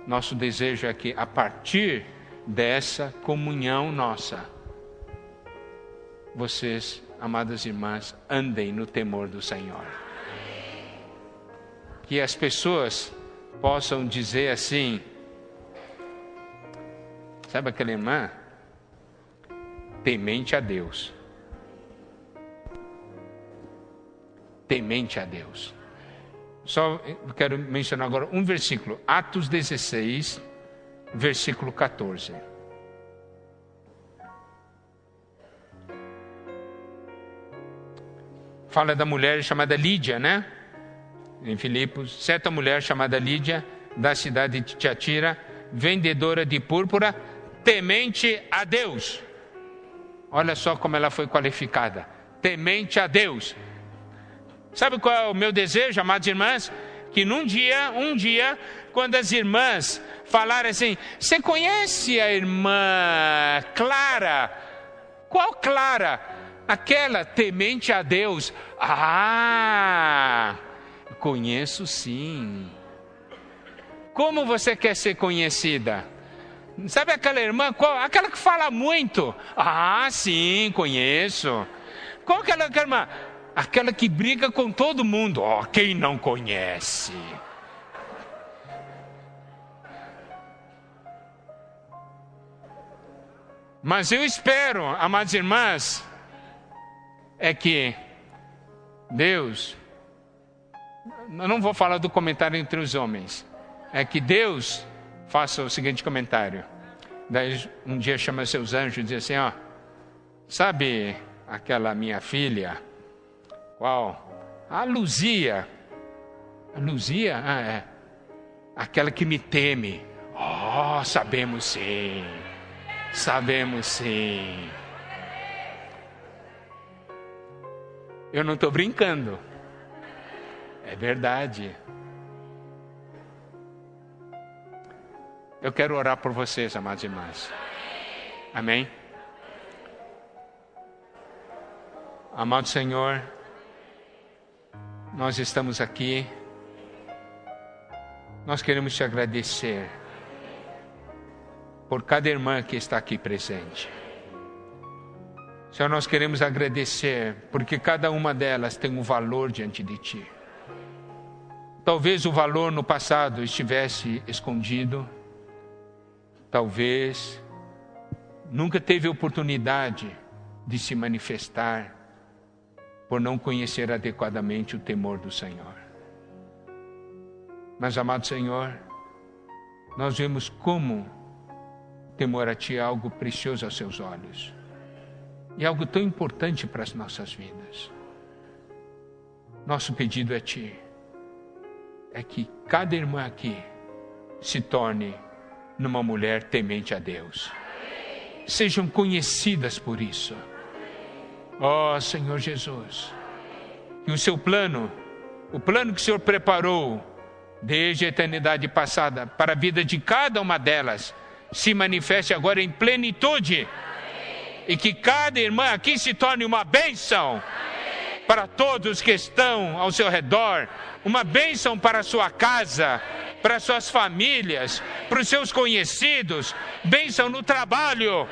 Nosso desejo é que, a partir dessa comunhão nossa, vocês, amadas irmãs, andem no temor do Senhor. Que as pessoas possam dizer assim: sabe aquela irmã? Temente a Deus. Temente a Deus. Só quero mencionar agora um versículo. Atos 16, versículo 14. Fala da mulher chamada Lídia, né? Em Filipos, certa mulher chamada Lídia, da cidade de Tiatira, vendedora de púrpura, temente a Deus. Olha só como ela foi qualificada: temente a Deus. Sabe qual é o meu desejo, amadas irmãs? Que um dia, quando as irmãs falarem assim: você conhece a irmã Clara? Qual Clara? Aquela temente a Deus. Ah, conheço sim. Como você quer ser conhecida? Sabe aquela irmã? Qual? Aquela que fala muito. Ah, sim, conheço. Qual aquela irmã? Aquela que briga com todo mundo. Oh, quem não conhece? Mas eu espero, amadas irmãs, é que Deus, eu não vou falar do comentário entre os homens, é que Deus faça o seguinte comentário. Daí um dia chama seus anjos e diz assim: ó, sabe aquela minha filha? Qual? A Luzia. A Luzia? Ah, é. Aquela que me teme. Oh, sabemos sim. Sabemos sim. Eu não estou brincando. É verdade. Eu quero orar por vocês, amados irmãos. Amém? Amado Senhor, nós estamos aqui. Nós queremos te agradecer por cada irmã que está aqui presente. Senhor, nós queremos agradecer porque cada uma delas tem um valor diante de Ti. Talvez o valor no passado estivesse escondido. Talvez nunca teve oportunidade de se manifestar por não conhecer adequadamente o temor do Senhor. Mas, amado Senhor, nós vemos como temor a Ti é algo precioso aos Seus olhos. E algo tão importante para as nossas vidas. Nosso pedido a Ti é que cada irmã aqui se torne numa mulher temente a Deus. Sejam conhecidas por isso. Ó Senhor Jesus, que o Seu plano, o plano que o Senhor preparou desde a eternidade passada para a vida de cada uma delas, se manifeste agora em plenitude. E que cada irmã aqui se torne uma bênção para todos que estão ao seu redor, uma bênção para a sua casa, para suas famílias, para os seus conhecidos, bênção no trabalho.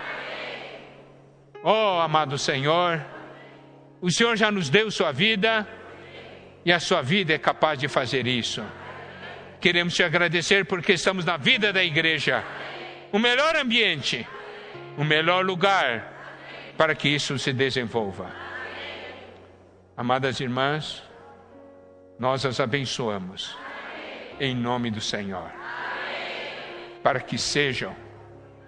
Oh, amado Senhor, o Senhor já nos deu sua vida e a sua vida é capaz de fazer isso. Queremos te agradecer porque estamos na vida da igreja, o melhor ambiente, o melhor lugar para que isso se desenvolva. Amadas irmãs, nós as abençoamos em nome do Senhor, para que sejam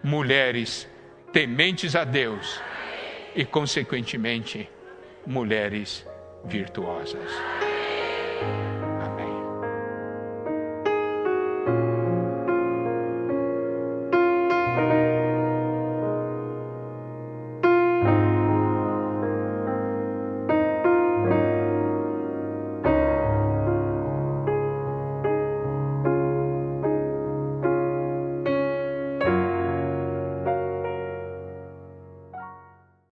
mulheres tementes a Deus e, consequentemente, mulheres virtuosas.